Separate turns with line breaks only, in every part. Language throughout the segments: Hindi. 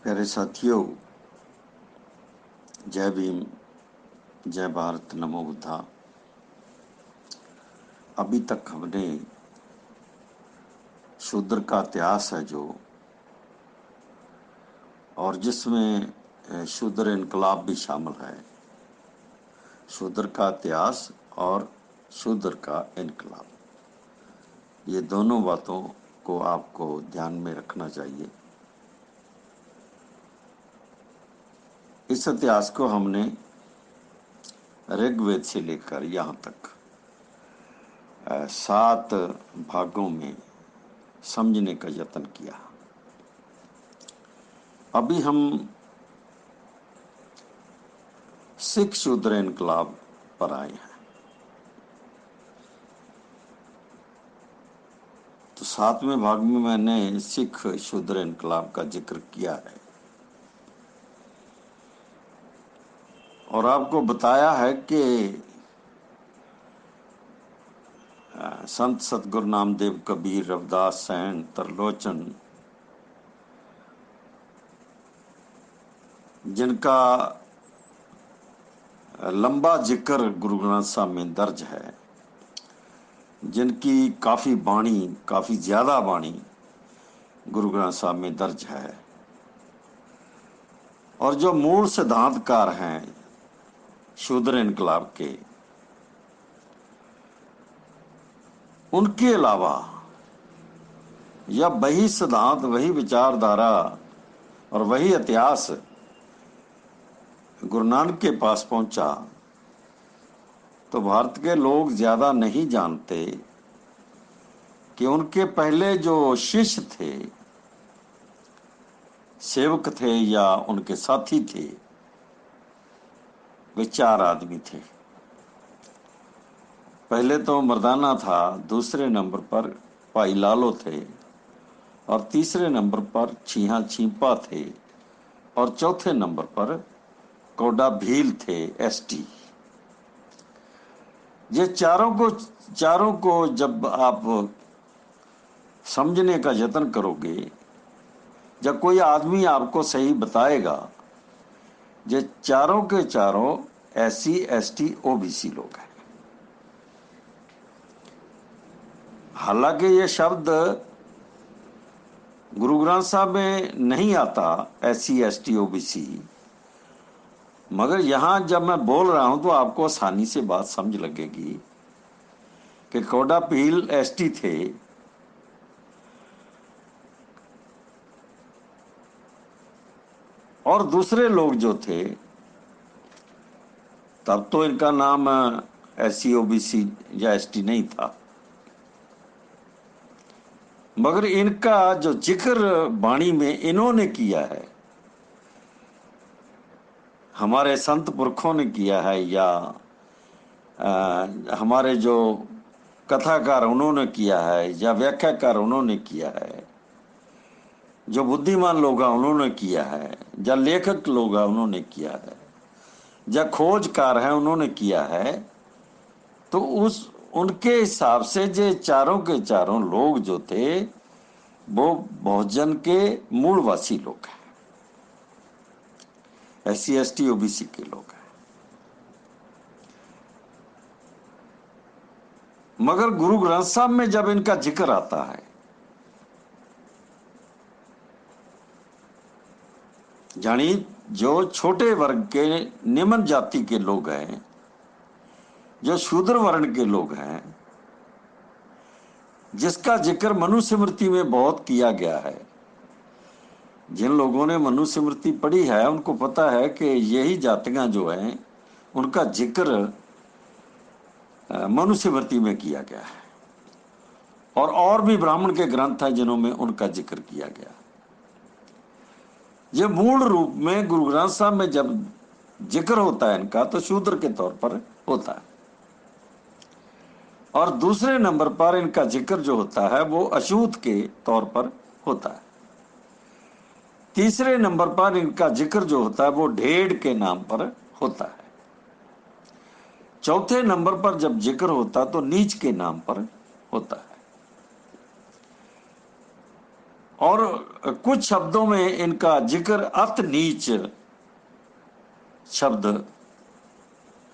प्यारे साथियों, जय भीम, जय भारत, नमो बुद्धा। अभी तक हमने शूद्र का इतिहास है जो, और जिसमें शूद्र इनकलाब भी शामिल है। शूद्र का इतिहास और शूद्र का इनकलाब, ये दोनों बातों को आपको ध्यान में रखना चाहिए। इस इतिहास को हमने ऋग्वेद से लेकर यहाँ तक 7 भागों में समझने का यत्न किया। अभी हम सिख शूद्र इनकलाब पर आए हैं। तो 7वें भाग में मैंने सिख शूद्र इनकलाब का जिक्र किया है और आपको बताया है कि संत सतगुरु नामदेव, कबीर, रविदास, सैन, तरलोचन, जिनका लंबा जिक्र गुरु ग्रंथ साहब में दर्ज है, जिनकी काफी बाणी, काफी ज्यादा बाणी गुरु ग्रंथ साहब में दर्ज है, और जो मूल सिद्धांतकार हैं शूद्र इनकलाब के, उनके अलावा या वही सिद्धांत, वही विचारधारा और वही इतिहास गुरु नानक के पास पहुंचा, तो भारत के लोग ज्यादा नहीं जानते कि उनके पहले जो शिष्य थे, सेवक थे या उनके साथी थे, वे 4 आदमी थे। पहले तो मर्दाना था, दूसरे नंबर पर भाई लालो थे, और तीसरे नंबर पर छीहा छीपा थे, और चौथे नंबर पर कोडा भील थे, एसटी। ये चारों को जब आप समझने का यत्न करोगे, जब कोई आदमी आपको सही बताएगा, ये चारों के चारों SC ST OBC लोग हैं। हालांकि ये शब्द गुरु ग्रंथ साहब में नहीं आता SC ST OBC, मगर यहां जब मैं बोल रहा हूं तो आपको आसानी से बात समझ लगेगी कि कोडा भील ST थे, और दूसरे लोग जो थे, तब तो इनका नाम SC OBC या ST नहीं था, मगर इनका जो जिक्र वाणी में इन्होंने किया है, हमारे संत पुरखों ने किया है, या हमारे जो कथाकार उन्होंने किया है, या व्याख्याकार उन्होंने किया है, जो बुद्धिमान लोग हैं उन्होंने किया है, या लेखक लोग हैं उन्होंने किया है, या खोजकार हैं उन्होंने किया है, तो उनके हिसाब से जो चारों के चारों लोग जो थे, वो बहुजन के मूलवासी लोग हैं, SC ST OBC के लोग हैं। मगर गुरु ग्रंथ साहब में जब इनका जिक्र आता है, यानी जो छोटे वर्ग के निम्न जाति के लोग हैं, जो शूद्र वर्ण के लोग हैं, जिसका जिक्र मनुस्मृति में बहुत किया गया है। जिन लोगों ने मनुस्मृति पढ़ी है उनको पता है कि यही जातियां जो हैं उनका जिक्र मनुस्मृति में किया गया है, और भी ब्राह्मण के ग्रंथ हैं जिन्होंने उनका जिक्र किया गया। ये मूल रूप में गुरु ग्रंथ साहब में जब जिक्र होता है इनका, तो शूद्र के तौर पर होता है, और दूसरे नंबर पर इनका जिक्र जो होता है वो अछूत के तौर पर होता है। तीसरे नंबर पर इनका जिक्र जो होता है वो ढेड़ के नाम पर होता है। चौथे नंबर पर जब जिक्र होता है तो नीच के नाम पर होता है। और कुछ शब्दों में इनका जिक्र अत नीच शब्द,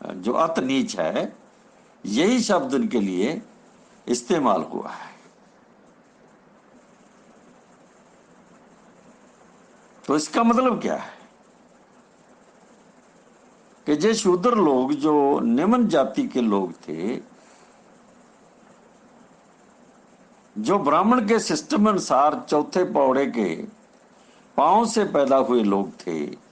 जो अत नीच है, यही शब्द इनके लिए इस्तेमाल हुआ है। तो इसका मतलब क्या है कि ये शूद्र लोग जो निम्न जाति के लोग थे, जो ब्राह्मण के सिस्टम अनुसार चौथे पौड़े के पांव से पैदा हुए लोग थे,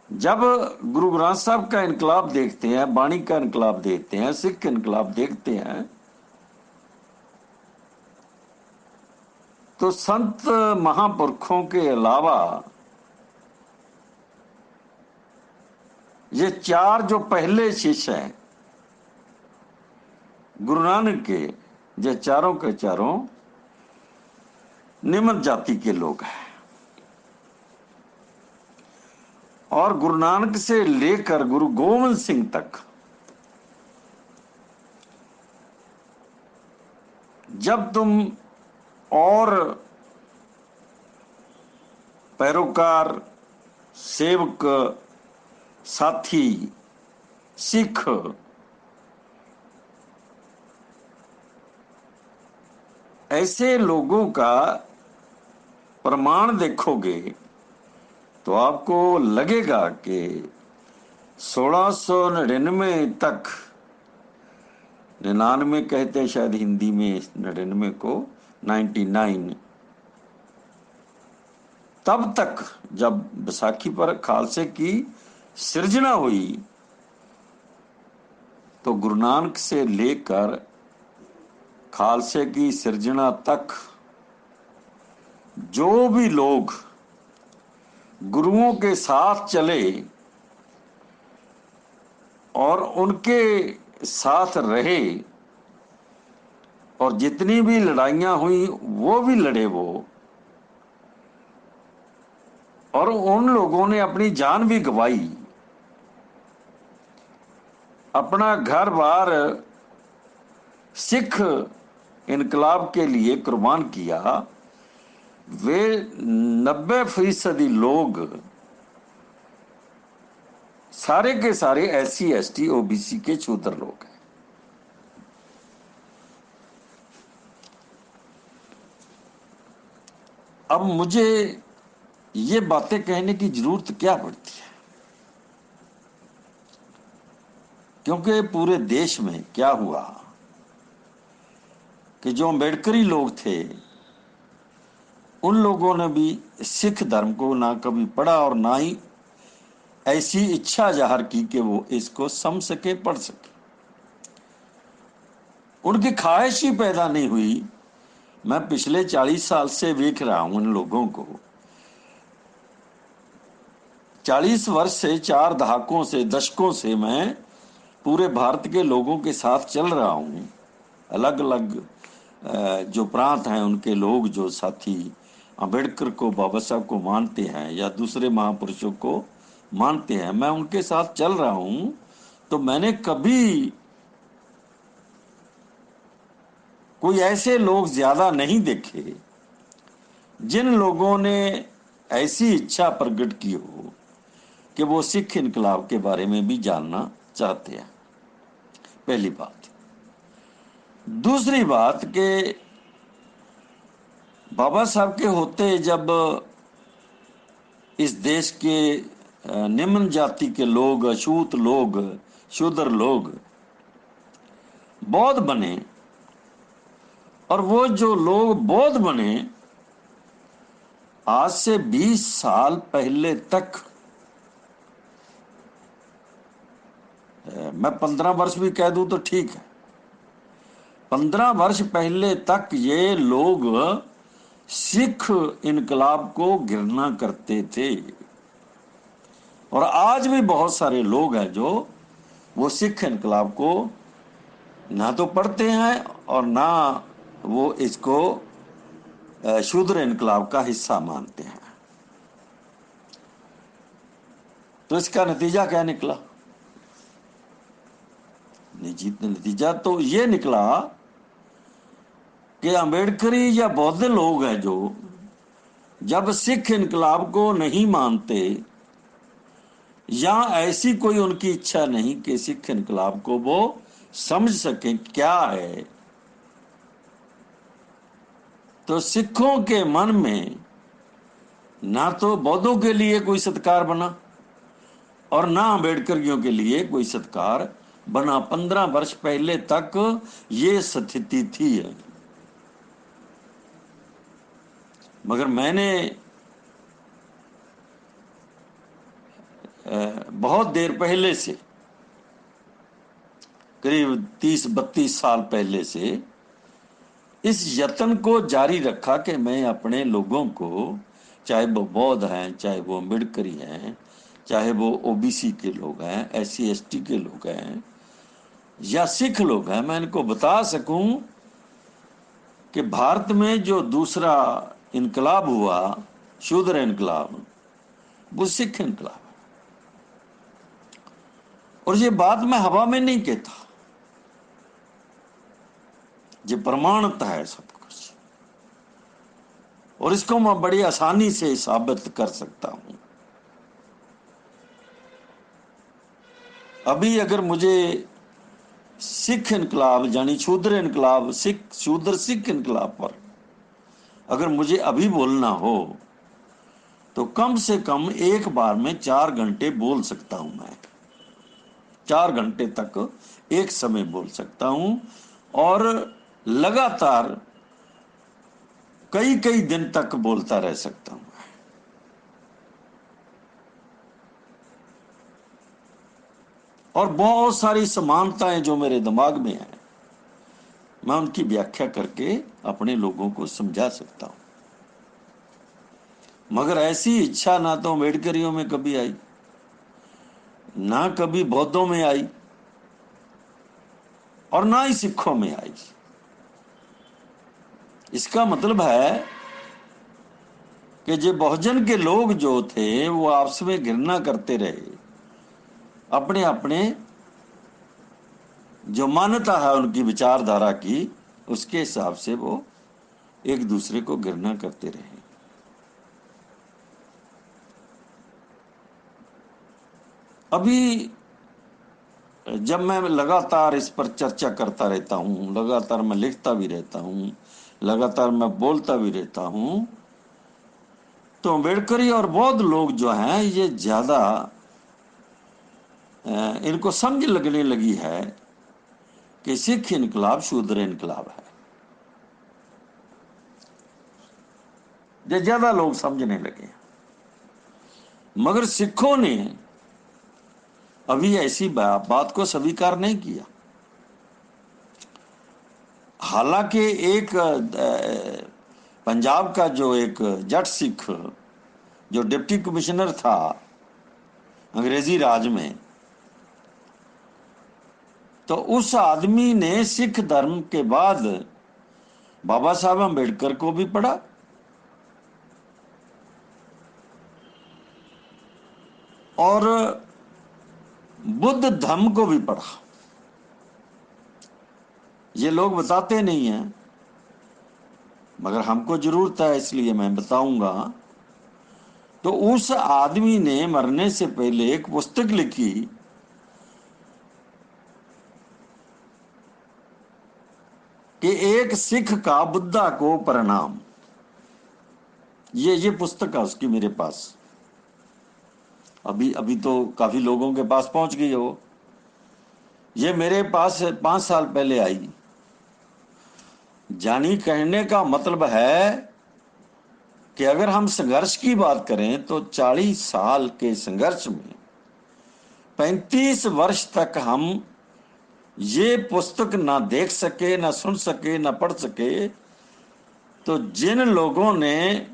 जब गुरु ग्रंथ साहब का इनकलाब देखते हैं, बाणी का इनकलाब देखते हैं, सिख इनकलाब देखते हैं, तो संत महापुरुषों के अलावा ये चार जो पहले शिष्य हैं गुरु नानक के, ये चारों के चारों निम्न जाति के लोग हैं। और गुरु नानक से लेकर गुरु गोविंद सिंह तक जब तुम और पैरोकार, सेवक, साथी, सिख ऐसे लोगों का प्रमाण देखोगे तो आपको लगेगा कि 1699 तक, 99 कहते हैं शायद हिंदी में 99 को, 99, तब तक जब बैसाखी पर खालसे की सृजना हुई तो गुरु नानक से लेकर खालसे की सृजना तक जो भी लोग गुरुओं के साथ चले और उनके साथ रहे और जितनी भी लड़ाइयां हुई वो भी लड़े वो, और उन लोगों ने अपनी जान भी गंवाई, अपना घर बार सिख इनकलाब के लिए कुर्बान किया। वे 90% लोग सारे के सारे SC ST OBC के शूद्र लोग हैं। अब मुझे ये बातें कहने की जरूरत क्या पड़ती है, क्योंकि पूरे देश में क्या हुआ कि जो अम्बेडकरी लोग थे उन लोगों ने भी सिख धर्म को ना कभी पढ़ा और ना ही ऐसी इच्छा जाहिर की कि वो इसको समझ सके, पढ़ सके। उनकी ख्वाहिश ही पैदा नहीं हुई। मैं पिछले 40 साल से देख रहा हूं इन लोगों को, 40 वर्ष से, 4 दशकों से मैं पूरे भारत के लोगों के साथ चल रहा हूं। अलग अलग जो प्रांत हैं उनके लोग, जो साथी अम्बेडकर को, बाबा साहब को मानते हैं या दूसरे महापुरुषों को मानते हैं, मैं उनके साथ चल रहा हूं। तो मैंने कभी कोई ऐसे लोग ज्यादा नहीं देखे जिन लोगों ने ऐसी इच्छा प्रकट की हो कि वो सिख इनकलाब के बारे में भी जानना चाहते हैं। पहली बात। दूसरी बात कि बाबा साहब के होते जब इस देश के निम्न जाति के लोग, अछूत लोग, शूद्र लोग बौद्ध बने, और वो जो लोग बौद्ध बने आज से 20 साल पहले तक, मैं 15 वर्ष भी कह दूं तो ठीक है, 15 वर्ष पहले तक ये लोग सिख इनकलाब को घृणा करते थे। और आज भी बहुत सारे लोग हैं जो वो सिख इनकलाब को ना तो पढ़ते हैं और ना वो इसको शूद्र इनकलाब का हिस्सा मानते हैं। तो इसका नतीजा क्या निकला? नतीजा तो ये निकला कि अम्बेडकरी या बौद्ध लोग हैं जो जब सिख इनकलाब को नहीं मानते या ऐसी कोई उनकी इच्छा नहीं कि सिख इनकलाब को वो समझ सके क्या है, तो सिखों के मन में ना तो बौद्धों के लिए कोई सत्कार बना और ना अम्बेडकरियों के लिए कोई सत्कार बना। 15 वर्ष पहले तक ये स्थिति थी। मगर मैंने बहुत देर पहले से, करीब 30-32 साल पहले से इस यत्न को जारी रखा कि मैं अपने लोगों को, चाहे वो बौद्ध हैं, चाहे वो अम्बेडकरी हैं, चाहे वो ओबीसी के लोग हैं, SC ST के लोग हैं या सिख लोग हैं, मैं इनको बता सकूं कि भारत में जो दूसरा इनकलाब हुआ, शूद्र इनकलाब, वो सिख इनकलाब है। और ये बात मैं हवा में नहीं कहता, ये प्रमाणित है सब कुछ, और इसको मैं बड़ी आसानी से साबित कर सकता हूं। अभी अगर मुझे सिख इनकलाब यानी शूद्र इनकलाब, शूद्र सिख इनकलाब पर अगर मुझे अभी बोलना हो तो कम से कम एक बार में 4 घंटे बोल सकता हूं। मैं 4 घंटे तक एक समय बोल सकता हूं और लगातार कई कई दिन तक बोलता रह सकता हूं। और बहुत सारी समानताएं जो मेरे दिमाग में है, मैं उनकी व्याख्या करके अपने लोगों को समझा सकता हूं। मगर ऐसी इच्छा ना तो अम्बेडकरियों में कभी आई, ना कभी बौद्धों में आई, और ना ही सिखों में आई। इसका मतलब है कि जो बहुजन के लोग जो थे वो आपस में घृणा करते रहे, अपने अपने जो मान्यता है उनकी विचारधारा की, उसके हिसाब से वो एक दूसरे को घृणा करते रहे। अभी जब मैं लगातार इस पर चर्चा करता रहता हूं, लगातार मैं लिखता भी रहता हूं, लगातार मैं बोलता भी रहता हूं, तो अम्बेडकरी और बौद्ध लोग जो हैं ये ज्यादा इनको समझ लगने लगी है कि सिख इनकलाब शूद्र इनकलाब है। ये ज्यादा लोग समझने लगे। मगर सिखों ने अभी ऐसी बात को स्वीकार नहीं किया। हालांकि एक पंजाब का जो एक जट सिख जो डिप्टी कमिश्नर था अंग्रेजी राज में, तो उस आदमी ने सिख धर्म के बाद बाबा साहब अम्बेडकर को भी पढ़ा और बुद्ध धर्म को भी पढ़ा। ये लोग बताते नहीं हैं, मगर हमको जरूरत है इसलिए मैं बताऊंगा। तो उस आदमी ने मरने से पहले एक पुस्तक लिखी कि एक सिख का बुद्धा को प्रणाम। ये पुस्तक है उसकी मेरे पास। अभी अभी तो काफी लोगों के पास पहुंच गई हो। ये मेरे पास 5 साल पहले आई। जानी कहने का मतलब है कि अगर हम संघर्ष की बात करें तो 40 साल के संघर्ष में 35 वर्ष तक हम ये पुस्तक ना देख सके, ना सुन सके, ना पढ़ सके, तो जिन लोगों ने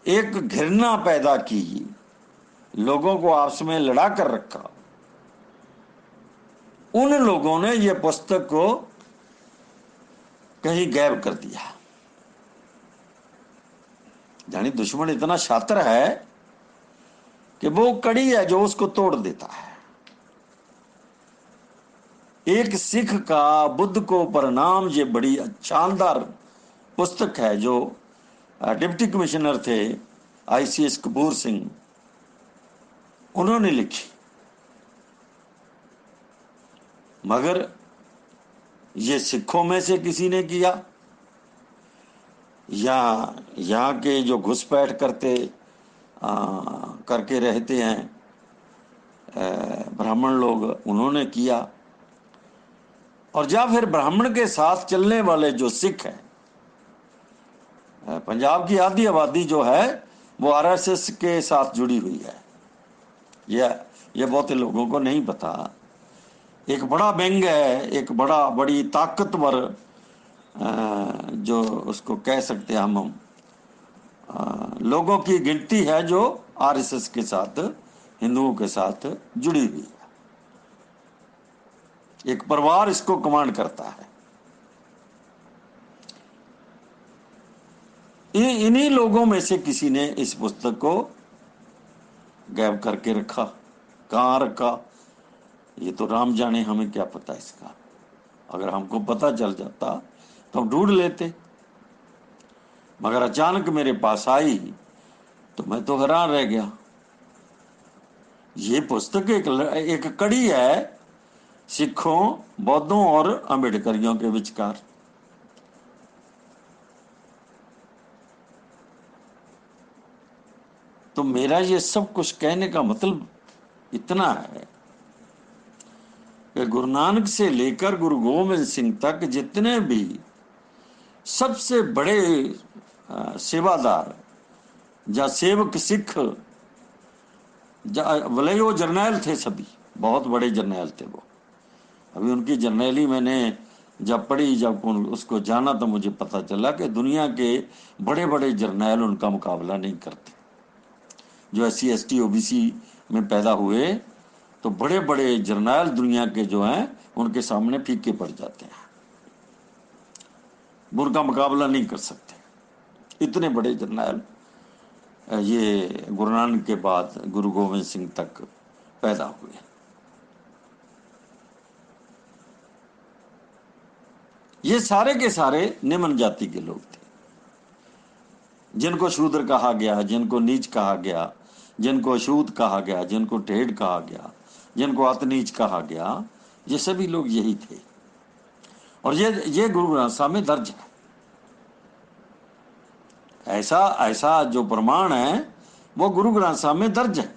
एक घृणा पैदा की, लोगों को आपस में लड़ा कर रखा, उन लोगों ने यह पुस्तक को कहीं गायब कर दिया। यानी दुश्मन इतना शातिर है कि वो कड़ी है जो उसको तोड़ देता है। एक सिख का बुद्ध को प्रणाम, ये बड़ी शानदार पुस्तक है जो डिप्टी कमिश्नर थे ICS कपूर सिंह, उन्होंने लिखी। मगर ये सिखों में से किसी ने किया या यहाँ के जो घुसपैठ करके रहते हैं ब्राह्मण लोग, उन्होंने किया, और या फिर ब्राह्मण के साथ चलने वाले जो सिख हैं, पंजाब की आधी आबादी जो है वो RSS के साथ जुड़ी हुई है। यह बहुत लोगों को नहीं पता। एक बड़ा व्यंग है, एक बड़ी ताकतवर जो उसको कह सकते हैं हम लोगों की गिनती है जो RSS के साथ, हिंदुओं के साथ जुड़ी हुई है। एक परिवार इसको कमांड करता है। इन्हीं लोगों में से किसी ने इस पुस्तक को गायब करके रखा। कहाँ रखा ये तो राम जाने, हमें क्या पता इसका। अगर हमको पता चल जाता तो हम ढूंढ लेते, मगर अचानक मेरे पास आई तो मैं तो हैरान रह गया। ये पुस्तक एक कड़ी है सिखों, बौद्धों और अम्बेडकरियों के विचकार। तो मेरा ये सब कुछ कहने का मतलब इतना है कि गुरु नानक से लेकर गुरु गोविंद सिंह तक जितने भी सबसे बड़े सेवादार या सेवक सिख, भले वो जर्नैल थे, सभी बहुत बड़े जर्नैल थे वो। अभी उनकी जर्नैली मैंने जब पढ़ी, जब उसको जाना, तो मुझे पता चला कि दुनिया के बड़े बड़े जर्नैल उनका मुकाबला नहीं करते। जो SC ST OBC में पैदा हुए, तो बड़े बड़े जर्नैल दुनिया के जो हैं उनके सामने फीके पड़ जाते हैं, उनका मुकाबला नहीं कर सकते। इतने बड़े जर्नैल ये गुरु नानक के बाद गुरु गोविंद सिंह तक पैदा हुए। ये सारे के सारे निम्न जाति के लोग थे, जिनको शूद्र कहा गया, जिनको नीच कहा गया, जिनको अशूद्ध कहा गया, जिनको टेढ़ कहा गया, जिनको अतनीच कहा गया, ये सभी लोग यही थे। और ये गुरु ग्रंथ साहब में दर्ज है। ऐसा जो प्रमाण है वो गुरु ग्रंथ साहब में दर्ज है।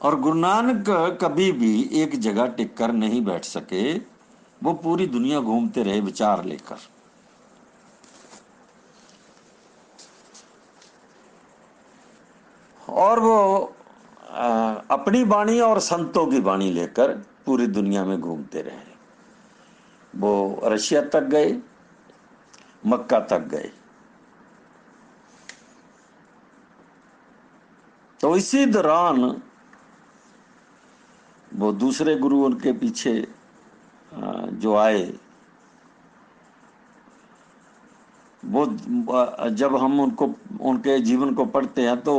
और गुरु नानक कभी भी एक जगह टिक कर नहीं बैठ सके, वो पूरी दुनिया घूमते रहे विचार लेकर। और वो अपनी वाणी और संतों की वाणी लेकर पूरी दुनिया में घूमते रहे। वो रशिया तक गए, मक्का तक गए। तो इसी दौरान वो दूसरे गुरु उनके पीछे जो आए, वो जब हम उनके जीवन को पढ़ते हैं तो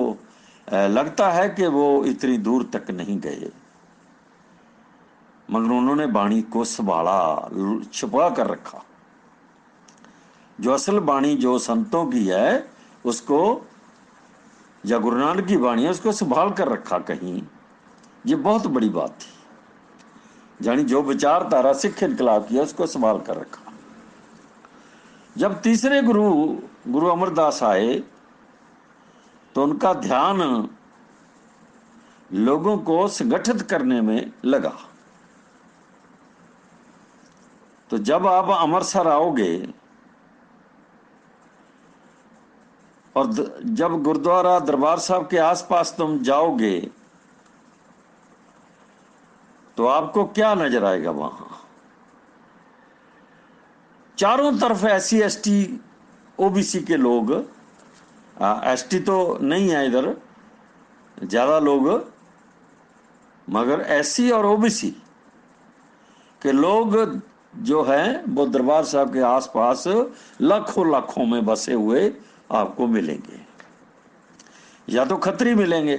लगता है कि वो इतनी दूर तक नहीं गए, मगर उन्होंने वाणी को संभाला, छुपा कर रखा। जो असल वाणी जो संतों की है उसको, या गुरु नानक की वाणी है, उसको संभाल कर रखा कहीं। ये बहुत बड़ी बात थी। यानी जो विचारधारा सिख इनकलाब की है उसको संभाल कर रखा। जब तीसरे गुरु अमरदास आए तो उनका ध्यान लोगों को संगठित करने में लगा। तो जब आप अमृतसर आओगे और जब गुरुद्वारा दरबार साहब के आसपास तुम जाओगे तो आपको क्या नजर आएगा? वहां चारों तरफ SC ST OBC के लोग, ST तो नहीं है इधर ज्यादा लोग, मगर SC और OBC के लोग जो हैं वो दरबार साहब के आसपास लाखों लाखों में बसे हुए आपको मिलेंगे। या तो खत्री मिलेंगे,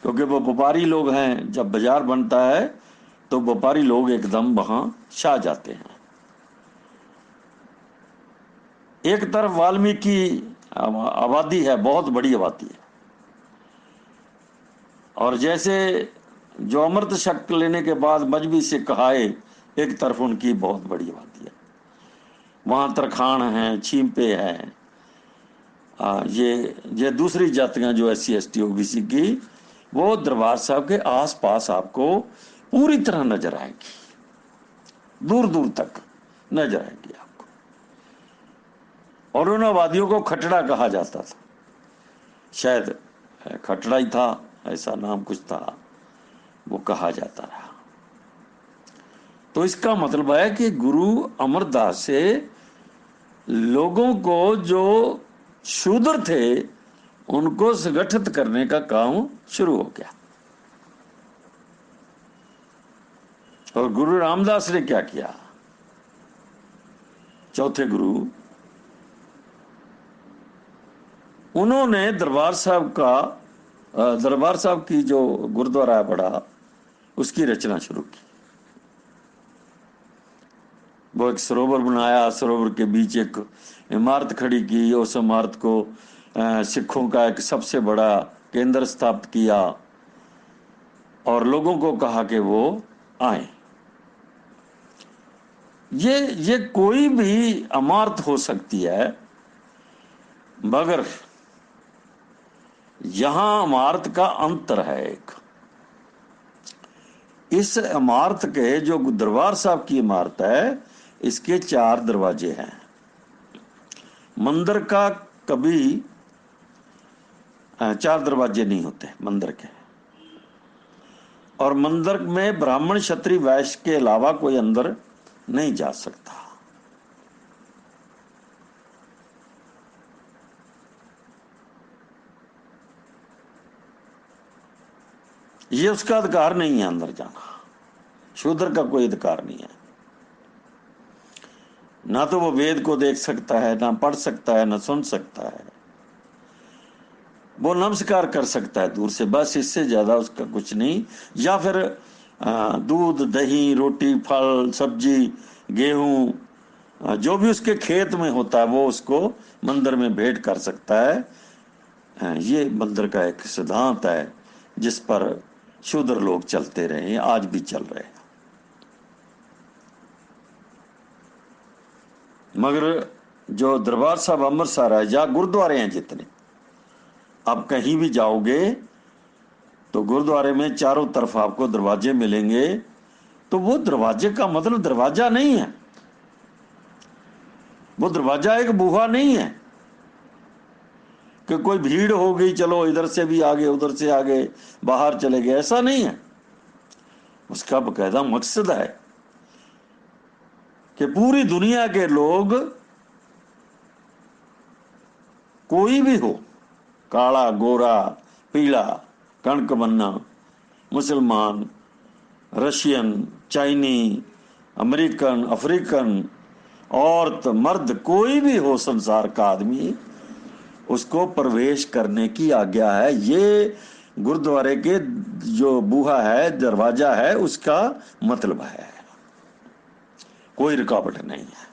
क्योंकि वो व्यापारी लोग हैं। जब बाजार बनता है तो व्यापारी लोग एकदम वहां छा जाते हैं। एक तरफ वाल्मीकि आबादी है, बहुत बड़ी आबादी है, और जैसे जो अमृत शक्ति लेने के बाद मजबी से कहाए, एक तरफ उनकी बहुत बड़ी आबादी है। वहां तरखान है, छींपे हैं, ये दूसरी जातियां जो SC ST OBC की, वो दरबार साहब के आसपास आपको पूरी तरह नजर आएगी, दूर दूर तक नजर आएगी आपको। और उन आबादियों को खटड़ा कहा जाता था, शायद खटड़ा ही था, ऐसा नाम कुछ था, वो कहा जाता रहा। तो इसका मतलब है कि गुरु अमरदास से लोगों को जो शूद्र थे उनको संगठित करने का काम शुरू हो गया। और गुरु रामदास ने क्या किया, चौथे गुरु, उन्होंने दरबार साहब की जो गुरुद्वारा है बड़ा, उसकी रचना शुरू की। वो एक सरोवर बनाया, सरोवर के बीच एक इमारत खड़ी की, उस इमारत को सिखों का एक सबसे बड़ा केंद्र स्थापित किया और लोगों को कहा कि वो आए। ये कोई भी इमारत हो सकती है, मगर यहां इमारत का अंतर है एक। इस इमारत के, जो दरबार साहब की इमारत है, इसके 4 दरवाजे हैं। मंदिर का कभी 4 दरवाजे नहीं होते मंदिर के, और मंदिर में ब्राह्मण क्षत्रिय वैश्य के अलावा कोई अंदर नहीं जा सकता। ये उसका अधिकार नहीं है अंदर जाना, शूद्र का कोई अधिकार नहीं है। ना तो वो वेद को देख सकता है, ना पढ़ सकता है, ना सुन सकता है। वो नमस्कार कर सकता है दूर से, बस, इससे ज्यादा उसका कुछ नहीं। या फिर दूध, दही, रोटी, फल, सब्जी, गेहूं, जो भी उसके खेत में होता है वो उसको मंदिर में भेंट कर सकता है। ये मंदिर का एक सिद्धांत है जिस पर शूद्र लोग चलते रहे, आज भी चल रहे हैं। मगर जो दरबार साहब अमृतसर है, या गुरुद्वारे हैं जितने, आप कहीं भी जाओगे तो गुरुद्वारे में चारों तरफ आपको दरवाजे मिलेंगे। तो वो दरवाजे का मतलब दरवाजा नहीं है, वो दरवाजा एक बूहा नहीं है कि कोई भीड़ हो गई, चलो इधर से भी आगे, उधर से आगे, बाहर चले गए, ऐसा नहीं है। उसका बकायदा मकसद है कि पूरी दुनिया के लोग, कोई भी हो, काला, गोरा, पीला, कणक बन्ना, मुसलमान, रशियन, चाइनी, अमेरिकन, अफ्रीकन, औरत, मर्द, कोई भी हो संसार का आदमी, उसको प्रवेश करने की आज्ञा है। ये गुरुद्वारे के जो बूहा है, दरवाजा है, उसका मतलब है। कोई रुकावट नहीं है।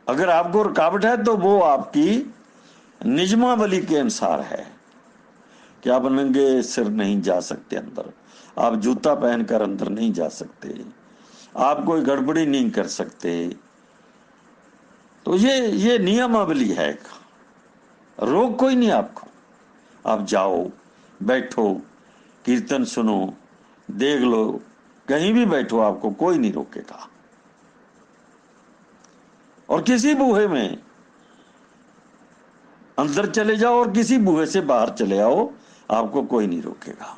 अगर आपको रुकावट है तो वो आपकी निजमावली के अनुसार है कि आप नंगे सिर नहीं जा सकते अंदर, आप जूता पहनकर अंदर नहीं जा सकते, आप कोई गड़बड़ी नहीं कर सकते। तो ये नियमावली है, रोक कोई नहीं आपको। आप जाओ, बैठो, कीर्तन सुनो, देख लो, कहीं भी बैठो, आपको कोई नहीं रोकेगा। और किसी बूहे में अंदर चले जाओ और किसी बूहे से बाहर चले आओ, आपको कोई नहीं रोकेगा।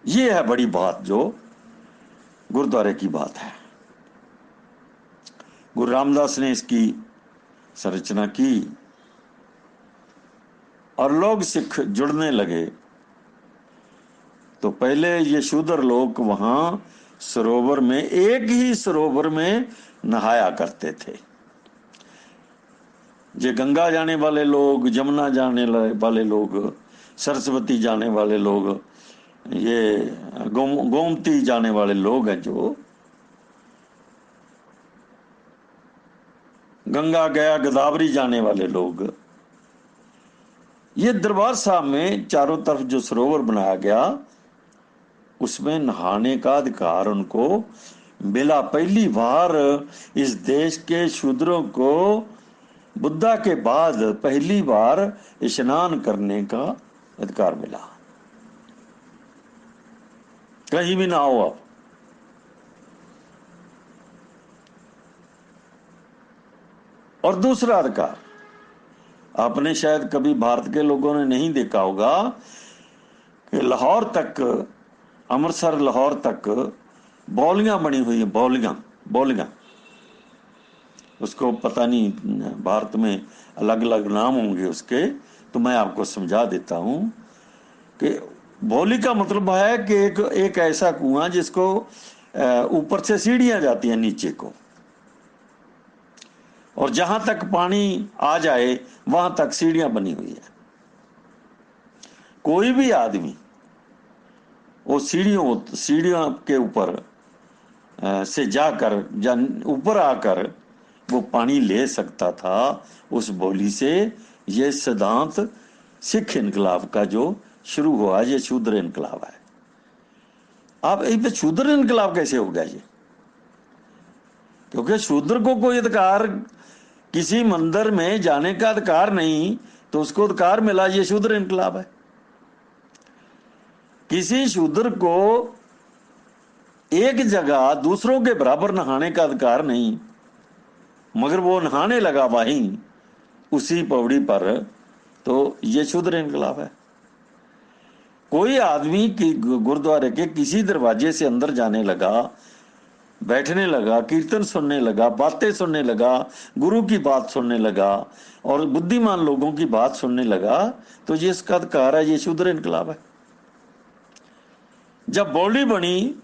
ये है बड़ी बात जो गुरुद्वारे की बात है। गुरु रामदास ने इसकी संरचना की और लोग सिख जुड़ने लगे। तो पहले ये शूद्र लोग वहां सरोवर में, एक ही सरोवर में नहाया करते थे। जे गंगा जाने वाले लोग, जमुना जाने वाले लोग, सरस्वती जाने वाले लोग, ये गोमती जाने वाले लोग हैं, जो गंगा गया गोदावरी जाने वाले लोग, ये दरबार साहब में चारों तरफ जो सरोवर बनाया गया उसमें नहाने का अधिकार उनको मिला। पहली बार इस देश के शूद्रों को बुद्धा के बाद पहली बार स्नान करने का अधिकार मिला। कहीं भी ना हो आप। और दूसरा अधिकार, आपने शायद कभी भारत के लोगों ने नहीं देखा होगा कि लाहौर तक, अमृतसर लाहौर तक बौलियां बनी हुई है। बौलियां, उसको पता नहीं, भारत में अलग अलग नाम होंगे उसके, तो मैं आपको समझा देता हूं कि बौली का मतलब है कि एक ऐसा कुआं जिसको ऊपर से सीढ़ियां जाती हैं नीचे को, और जहां तक पानी आ जाए वहां तक सीढ़ियां बनी हुई है। कोई भी आदमी वो सीढ़ियों के ऊपर से जाकर या ऊपर आकर वो पानी ले सकता था उस बोली से। ये सिद्धांत सिख इनकलाब का जो शुरू हुआ, ये शूद्र इनकलाब है। आप एक शूद्र इनकलाब कैसे हो गया ये? क्योंकि शूद्र को कोई अधिकार, किसी मंदिर में जाने का अधिकार नहीं, तो उसको अधिकार मिला, ये शूद्र इनकलाब है। किसी शूद्र को एक जगह दूसरों के बराबर नहाने का अधिकार नहीं, मगर वो नहाने लगा वहीं उसी पौड़ी पर, तो ये शूद्र इनकलाब है। कोई आदमी की गुरुद्वारे के किसी दरवाजे से अंदर जाने लगा, बैठने लगा, कीर्तन सुनने लगा, बातें सुनने लगा, गुरु की बात सुनने लगा और बुद्धिमान लोगों की बात सुनने लगा, तो ये इसका अधिकार है, ये शूद्र इनकलाब है। जब बॉडी बनी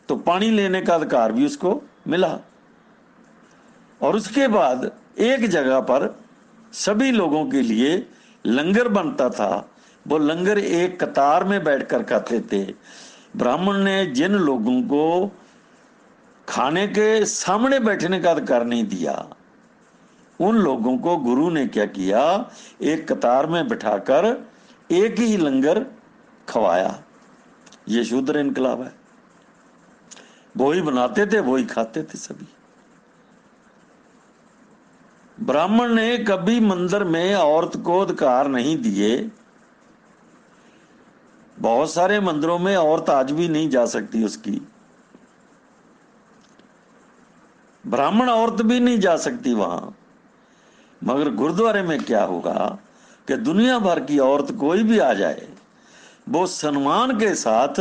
तो पानी लेने का अधिकार भी उसको मिला, और उसके बाद एक जगह पर सभी लोगों के लिए लंगर बनता था। वो लंगर एक कतार में बैठकर खाते थे। ब्राह्मण ने जिन लोगों को खाने के सामने बैठने का अधिकार नहीं दिया, उन लोगों को गुरु ने क्या किया, एक कतार में बिठाकर एक ही लंगर खवाया। ये शूद्र इनकलाब है। वो ही बनाते थे, वो ही खाते थे सभी। ब्राह्मण ने कभी मंदिर में औरत को अधिकार नहीं दिए। बहुत सारे मंदिरों में औरत आज भी नहीं जा सकती उसकी, ब्राह्मण औरत भी नहीं जा सकती वहां। मगर गुरुद्वारे में क्या होगा कि दुनिया भर की औरत कोई भी आ जाए, वो सम्मान के साथ,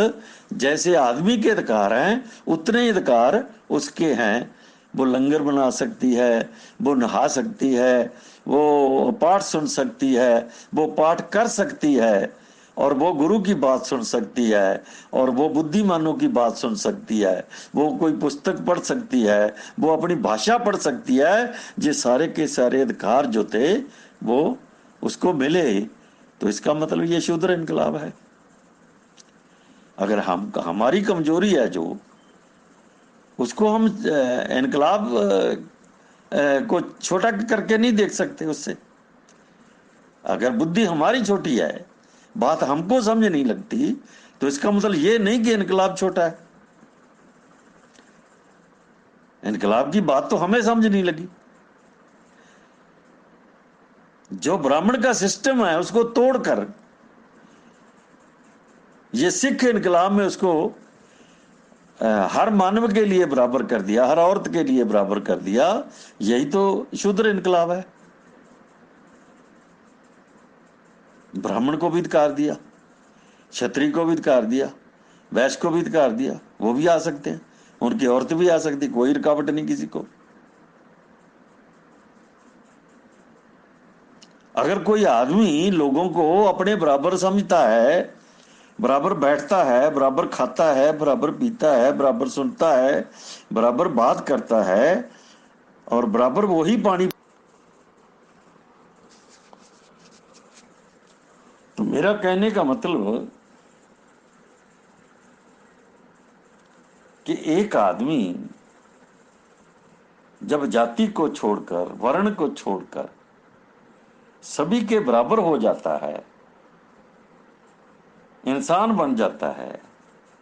जैसे आदमी के अधिकार हैं उतने ही अधिकार उसके हैं। वो लंगर बना सकती है, वो नहा सकती है, वो पाठ सुन सकती है, वो पाठ कर सकती है, और वो गुरु की बात सुन सकती है, और वो बुद्धिमानों की बात सुन सकती है, वो कोई पुस्तक पढ़ सकती है, वो अपनी भाषा पढ़ सकती है। ये सारे के सारे अधिकार जो थे वो उसको मिले, तो इसका मतलब ये शूद्र इनकलाब है। अगर हमारी कमजोरी है जो, उसको हम इनकलाब को छोटा करके नहीं देख सकते उससे। अगर बुद्धि हमारी छोटी है, बात हमको समझ नहीं लगती, तो इसका मतलब ये नहीं कि इनकलाब छोटा है। इनकलाब की बात तो हमें समझ नहीं लगी। जो ब्राह्मण का सिस्टम है उसको तोड़कर ये सिख इनकलाब में उसको हर मानव के लिए बराबर कर दिया, हर औरत के लिए बराबर कर दिया। यही तो शूद्र इनकलाब है। ब्राह्मण को भी अधिकार दिया, क्षत्रिय को भी अधिकार दिया, वैश्य को भी अधिकार दिया, वो भी आ सकते हैं, उनकी औरत भी आ सकती, कोई रुकावट नहीं किसी को। अगर कोई आदमी लोगों को अपने बराबर समझता है, बराबर बैठता है, बराबर खाता है, बराबर पीता है, बराबर सुनता है, बराबर बात करता है, और बराबर वही पानी मेरा कहने का मतलब कि एक आदमी जब जाति को छोड़कर, वर्ण को छोड़कर सभी के बराबर हो जाता है, इंसान बन जाता है,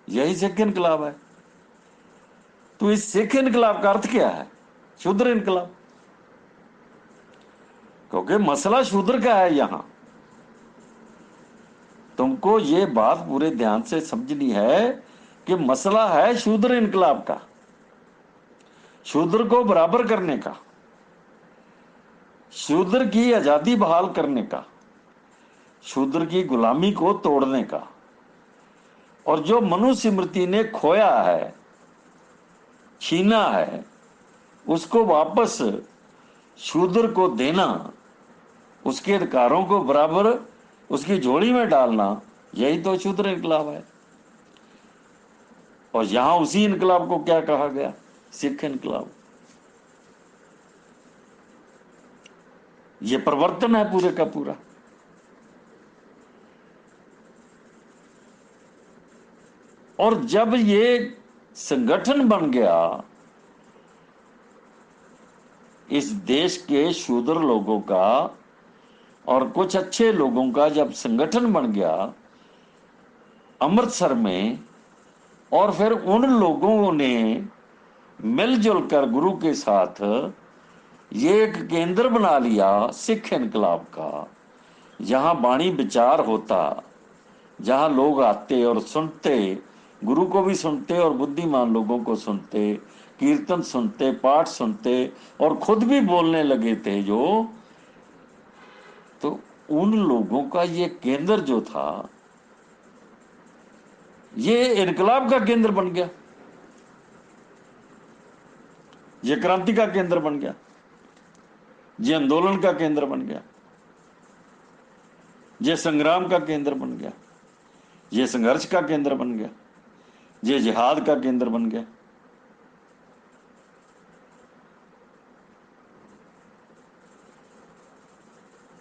यही सिख इनकलाब है। तो इस सिख इनकलाब का अर्थ क्या है? शूद्र इनकलाब। क्योंकि मसला शूद्र का है। यहां तुमको ये बात पूरे ध्यान से समझनी है कि मसला है शूद्र इनकलाब का, शूद्र को बराबर करने का, शूद्र की आजादी बहाल करने का, शूद्र की गुलामी को तोड़ने का, और जो मनुस्मृति ने खोया है, छीना है, उसको वापस शूद्र को देना, उसके अधिकारों को बराबर उसकी झोली में डालना, यही तो शूद्र इनकलाब है। और यहां उसी इनकलाब को क्या कहा गया? सिख इनकलाब। ये परिवर्तन है पूरे का पूरा। और जब ये संगठन बन गया, इस देश के शूद्र लोगों का और कुछ अच्छे लोगों का जब संगठन बन गया अमृतसर में, और फिर उन लोगों ने मिलजुल कर गुरु के साथ ये एक केंद्र बना लिया सिख इनकलाब का, जहां वाणी विचार होता, जहां लोग आते और सुनते, गुरु को भी सुनते और बुद्धिमान लोगों को सुनते, कीर्तन सुनते, पाठ सुनते, और खुद भी बोलने लगे थे जो। तो उन लोगों का ये केंद्र जो था, ये इनकलाब का केंद्र बन गया, ये क्रांति का केंद्र बन गया, ये आंदोलन का केंद्र बन गया, ये संग्राम का केंद्र बन गया, ये संघर्ष का केंद्र बन गया, ये जिहाद का केंद्र बन गया।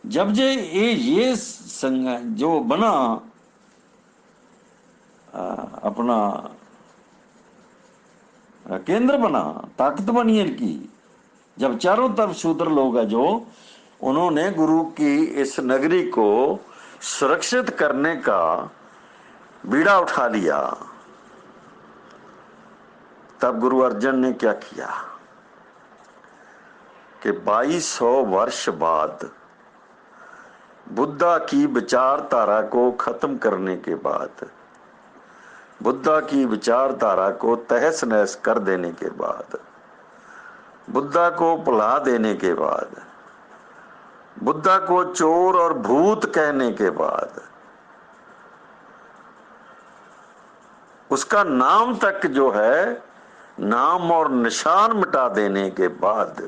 जब ये जो बना अपना केंद्र बना, ताकत बनी इनकी, जब चारों तरफ शूद्र लोग हैं जो, उन्होंने गुरु की इस नगरी को सुरक्षित करने का बीड़ा उठा लिया, तब गुरु अर्जन ने क्या किया कि 2200 वर्ष बाद बुद्धा की विचारधारा को खत्म करने के बाद, बुद्धा की विचारधारा को तहस नहस कर देने के बाद, बुद्धा को भुला देने के बाद, बुद्धा को चोर और भूत कहने के बाद, उसका नाम तक जो है, नाम और निशान मिटा देने के बाद,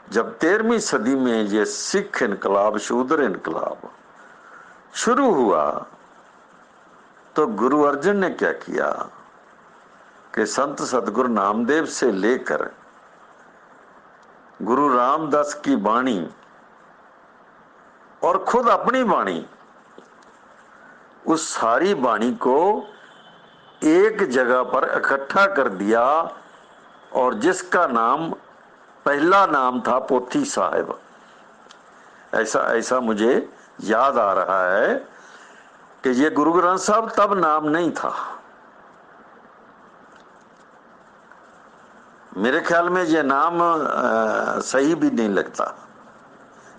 जब 13वीं सदी में ये सिख इनकलाब, शूद्र इनकलाब शुरू हुआ, तो गुरु अर्जन ने क्या किया कि संत सतगुरु नामदेव से लेकर गुरु रामदास की वाणी और खुद अपनी वाणी, उस सारी वाणी को एक जगह पर इकट्ठा कर दिया, और जिसका नाम, पहला नाम था पोथी साहिब। ऐसा मुझे याद आ रहा है कि ये गुरु ग्रंथ साहब तब नाम नहीं था। मेरे ख्याल में ये नाम सही भी नहीं लगता।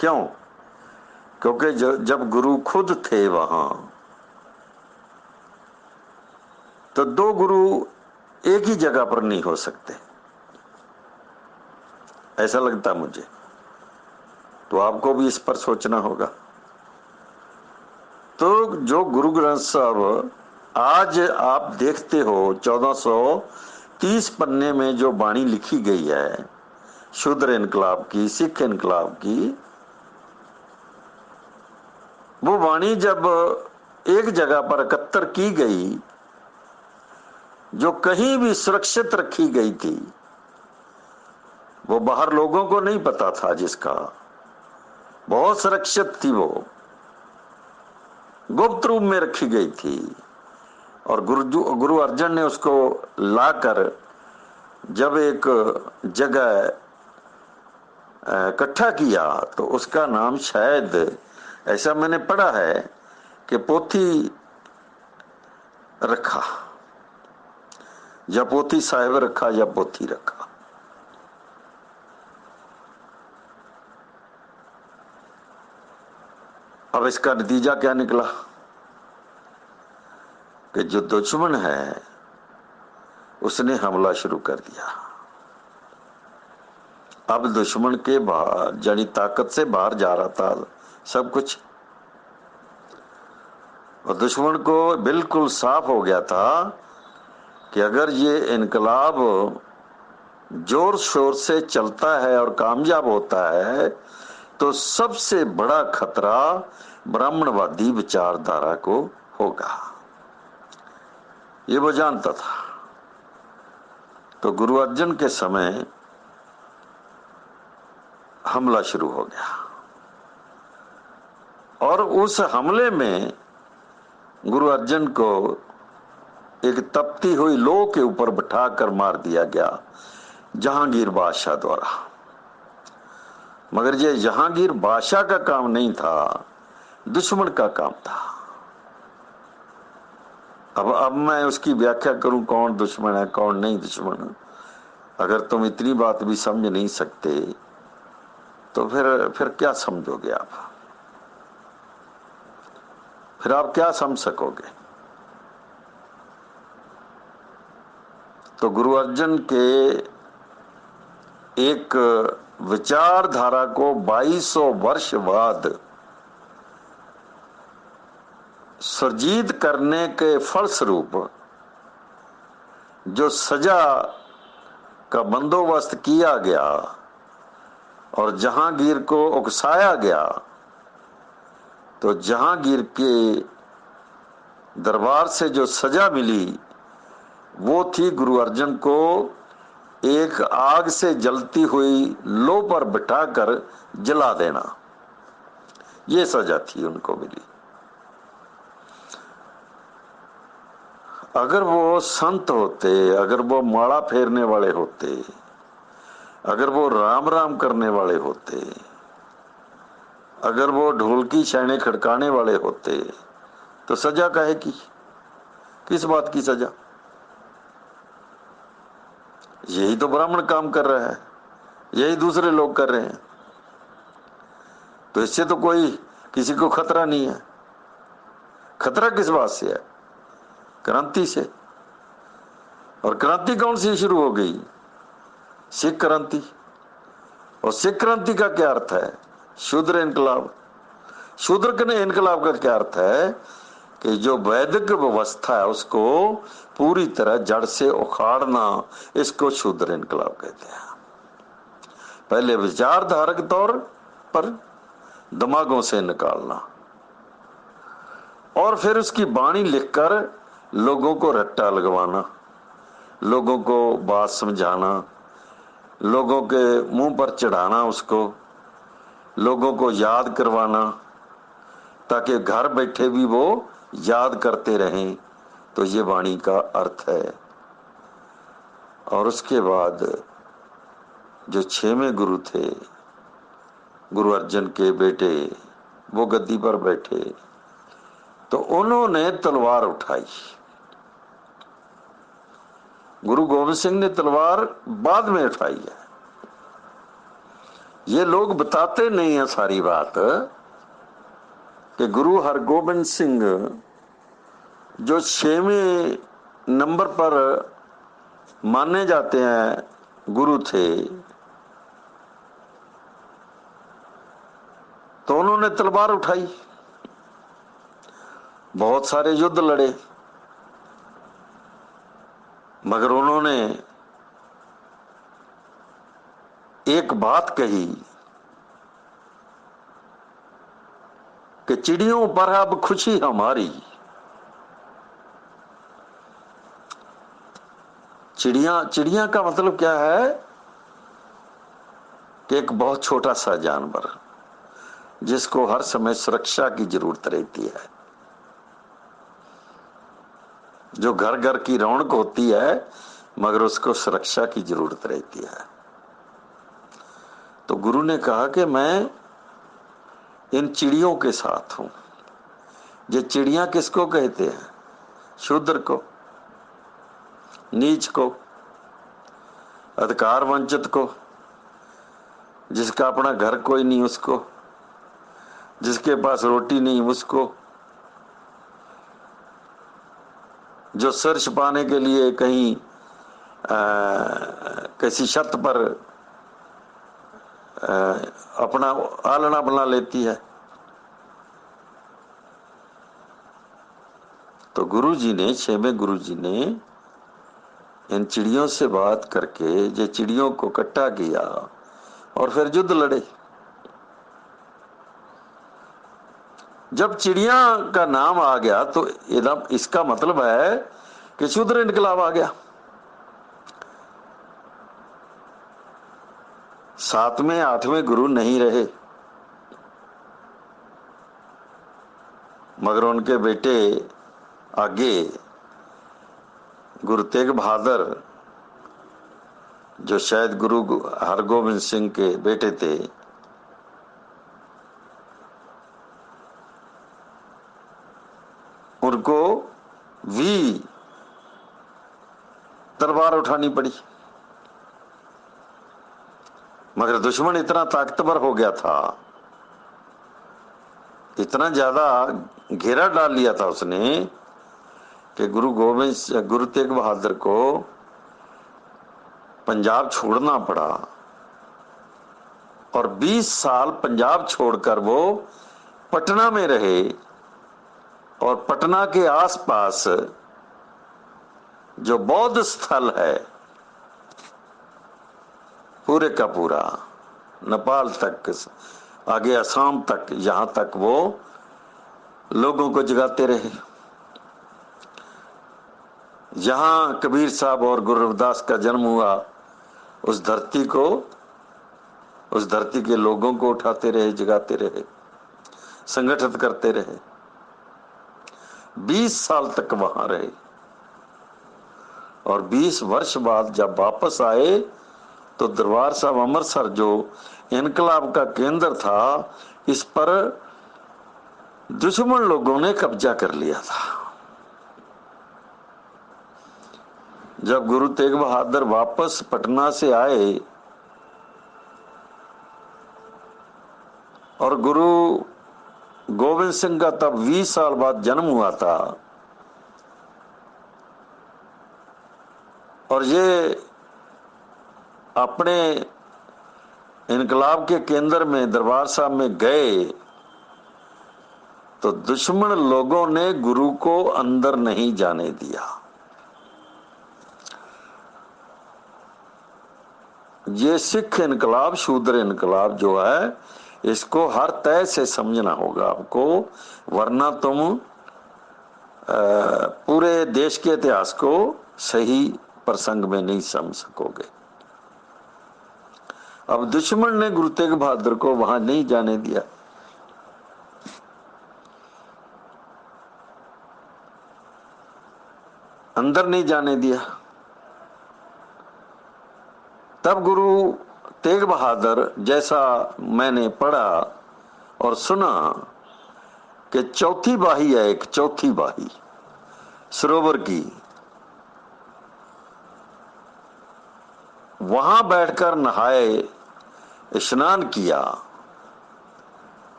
क्यों? क्योंकि जब गुरु खुद थे वहां, तो दो गुरु एक ही जगह पर नहीं हो सकते, ऐसा लगता मुझे। तो आपको भी इस पर सोचना होगा। तो जो गुरु ग्रंथ साहब आज आप देखते हो, 1430 पन्ने में जो वाणी लिखी गई है शूद्र इनकलाब की, सिख इनकलाब की, वो वाणी जब एक जगह पर एकत्र की गई, जो कहीं भी सुरक्षित रखी गई थी, वो बाहर लोगों को नहीं पता था, जिसका बहुत सुरक्षित थी वो, गुप्त रूप में रखी गई थी, और गुरु अर्जन ने उसको लाकर जब एक जगह इकट्ठा किया तो उसका नाम शायद, ऐसा मैंने पढ़ा है कि पोथी रखा, या पोथी साहिब रखा, या पोथी रखा। अब इसका नतीजा क्या निकला कि जो दुश्मन है उसने हमला शुरू कर दिया। अब दुश्मन के बाहर जड़ी ताकत से बाहर जा रहा था सब कुछ, और दुश्मन को बिल्कुल साफ हो गया था कि अगर ये इनकलाब जोर शोर से चलता है और कामयाब होता है तो सबसे बड़ा खतरा ब्राह्मणवादी विचारधारा को होगा, ये वो जानता था। तो गुरु अर्जन के समय हमला शुरू हो गया, और उस हमले में गुरु अर्जन को एक तपती हुई लोह के ऊपर बिठाकर मार दिया गया जहांगीर बादशाह द्वारा। मगर ये जहांगीर बादशाह का काम नहीं था, दुश्मन का काम था। अब मैं उसकी व्याख्या करूं कौन दुश्मन है कौन नहीं दुश्मन, अगर तुम इतनी बात भी समझ नहीं सकते तो फिर क्या समझोगे आप, फिर आप क्या समझ सकोगे। तो गुरु अर्जन के एक विचारधारा को 2200 वर्ष बाद सुरजीत करने के फलस्वरूप जो सजा का बंदोबस्त किया गया और जहांगीर को उकसाया गया, तो जहांगीर के दरबार से जो सजा मिली वो थी गुरु अर्जन को एक आग से जलती हुई लो पर बिठाकर जला देना, ये सजा थी उनको मिली। अगर वो संत होते, अगर वो माला फेरने वाले होते, अगर वो राम राम करने वाले होते, अगर वो ढोलकी छैने खड़काने वाले होते तो सजा काहे की, किस बात की सजा। यही तो ब्राह्मण काम कर रहा है, यही दूसरे लोग कर रहे हैं, तो इससे तो कोई किसी को खतरा नहीं है। खतरा किस बात से है, क्रांति से। और क्रांति कौन सी शुरू हो गई, सिख क्रांति। और सिख क्रांति का क्या अर्थ है, शूद्र इनकलाब। शूद्र के इनकलाब का क्या अर्थ है कि जो वैदिक व्यवस्था है उसको पूरी तरह जड़ से उखाड़ना, इसको शूद्र इनकलाब कहते हैं। पहले विचारधारा के तौर पर दिमागों से निकालना, और फिर उसकी बाणी लिखकर लोगों को रट्टा लगवाना, लोगों को बात समझाना, लोगों के मुंह पर चढ़ाना, उसको लोगों को याद करवाना, ताकि घर बैठे भी वो याद करते रहें। तो ये वाणी का अर्थ है। और उसके बाद जो 6वें गुरु थे, गुरु अर्जन के बेटे, वो गद्दी पर बैठे तो उन्होंने तलवार उठाई। गुरु गोविंद सिंह ने तलवार बाद में उठाई है। ये लोग बताते नहीं है सारी बात कि गुरु हरगोबिंद सिंह जो 6वें नंबर पर माने जाते हैं गुरु थे, तो उन्होंने तलवार उठाई, बहुत सारे युद्ध लड़े, मगर उन्होंने एक बात कही कि चिड़ियों पर अब खुशी हमारी। चिड़िया का मतलब क्या है कि एक बहुत छोटा सा जानवर जिसको हर समय सुरक्षा की जरूरत रहती है, जो घर घर की रौनक होती है, मगर उसको सुरक्षा की जरूरत रहती है। तो गुरु ने कहा कि मैं इन चिड़ियों के साथ हूं। ये चिड़िया किसको कहते हैं? शूद्र को, नीच को, अधिकार वंचित को, जिसका अपना घर कोई नहीं उसको, जिसके पास रोटी नहीं उसको, जो सिर छिपाने के लिए कहीं किसी छत पर अपना आलना बना लेती है। तो गुरुजी ने, 6वें गुरुजी ने इन चिड़ियों से बात करके ये चिड़ियों को इकट्ठा किया और फिर युद्ध लड़े। जब चिड़िया का नाम आ गया तो एकदम इसका मतलब है कि शूद्र इनकलाब आ गया। 7वें 8वें गुरु नहीं रहे, मगर उनके बेटे आगे गुरु तेग बहादुर, जो शायद गुरु हरगोबिंद सिंह के बेटे थे, उनको भी तलवार उठानी पड़ी। मगर दुश्मन इतना ताकतवर हो गया था, इतना ज्यादा घेरा डाल लिया था उसने कि गुरु तेग बहादुर को पंजाब छोड़ना पड़ा। और 20 साल पंजाब छोड़कर वो पटना में रहे। और पटना के आसपास जो बौद्ध स्थल है, पूरे का पूरा नेपाल तक, आगे असम तक, यहां तक वो लोगों को जगाते रहे। जहां कबीर साहब और गुरु रविदास का जन्म हुआ, उस धरती को, उस धरती के लोगों को उठाते रहे, जगाते रहे, संगठित करते रहे। 20 साल तक वहां रहे। और 20 वर्ष बाद जब वापस आए तो दरबार साहब अमृतसर, जो इनकलाब का केंद्र था, इस पर दुश्मन लोगों ने कब्जा कर लिया था। जब गुरु तेग बहादुर वापस पटना से आए और गुरु गोविंद सिंह का तब 20 साल बाद जन्म हुआ था, और ये अपने इनकलाब के केंद्र में दरबार साहब में गए, तो दुश्मन लोगों ने गुरु को अंदर नहीं जाने दिया। ये सिख इनकलाब, शूद्र इनकलाब जो है, इसको हर तय से समझना होगा आपको, वरना तुम पूरे देश के इतिहास को सही प्रसंग में नहीं समझ सकोगे। अब दुश्मन ने गुरु तेग बहादुर को वहां नहीं जाने दिया। अंदर नहीं जाने दिया। तब गुरु तेग बहादुर, जैसा मैंने पढ़ा और सुना, कि चौथी बाही है, एक चौथी बाही सरोवर की, वहां बैठकर नहाए, स्नान किया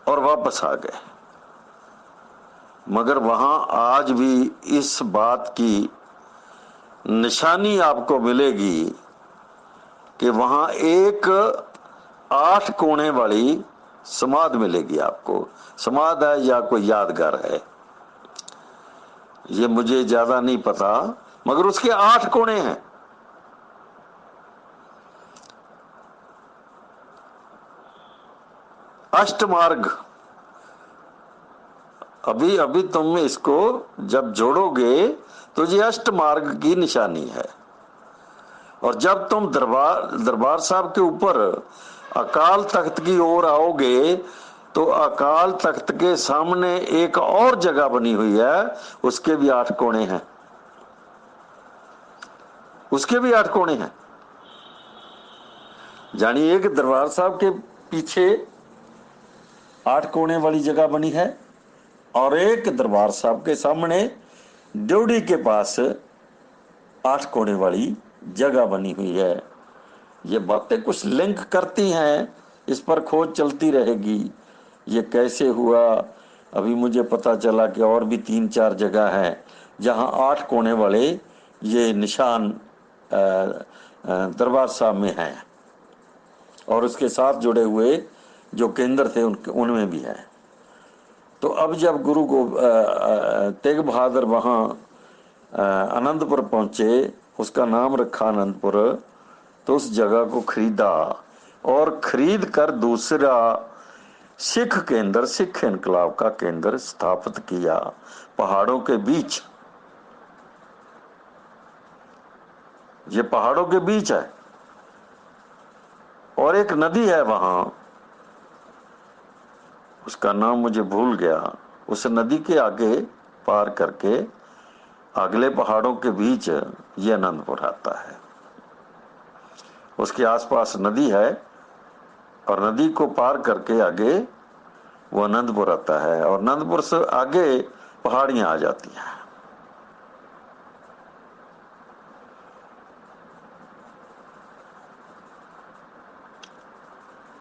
और वापस आ गए। मगर वहां आज भी इस बात की निशानी आपको मिलेगी कि वहां एक 8 कोने वाली समाध मिलेगी आपको। समाध है या कोई यादगार है, ये मुझे ज्यादा नहीं पता, मगर उसके 8 कोने हैं। अष्टमार्ग, अभी अभी तुम इसको जब जोड़ोगे तो ये अष्टमार्ग की निशानी है। और जब तुम दरबार साहब के ऊपर अकाल तख्त की ओर आओगे तो अकाल तख्त के सामने एक और जगह बनी हुई है, उसके भी 8 कोने हैं, उसके भी 8 कोने हैं। जानिए एक दरबार साहब के पीछे 8 कोने वाली जगह बनी है, और एक दरबार साहब के सामने ड्योढ़ी के पास 8 कोने वाली जगह बनी हुई है। ये बातें कुछ लिंक करती हैं, इस पर खोज चलती रहेगी। ये कैसे हुआ, अभी मुझे पता चला कि और भी 3-4 जगह हैं जहां 8 कोने वाले ये निशान दरबार साहब में हैं, और उसके साथ जुड़े हुए जो केंद्र थे उनमें भी है। तो अब जब गुरु तेग बहादुर वहाँ आनंदपुर पहुंचे, उसका नाम रखा आनंदपुर, तो उस जगह को खरीदा और खरीद कर दूसरा सिख केंद्र, सिख इनकलाब का केंद्र स्थापित किया पहाड़ों के बीच। ये पहाड़ों के बीच है और एक नदी है वहां, उसका नाम मुझे भूल गया। उस नदी के आगे पार करके अगले पहाड़ों के बीच ये आनंदपुर आता है। उसके आसपास नदी है और नदी को पार करके आगे वो आनंदपुर आता है, और आनंदपुर से आगे पहाड़ियां आ जाती हैं।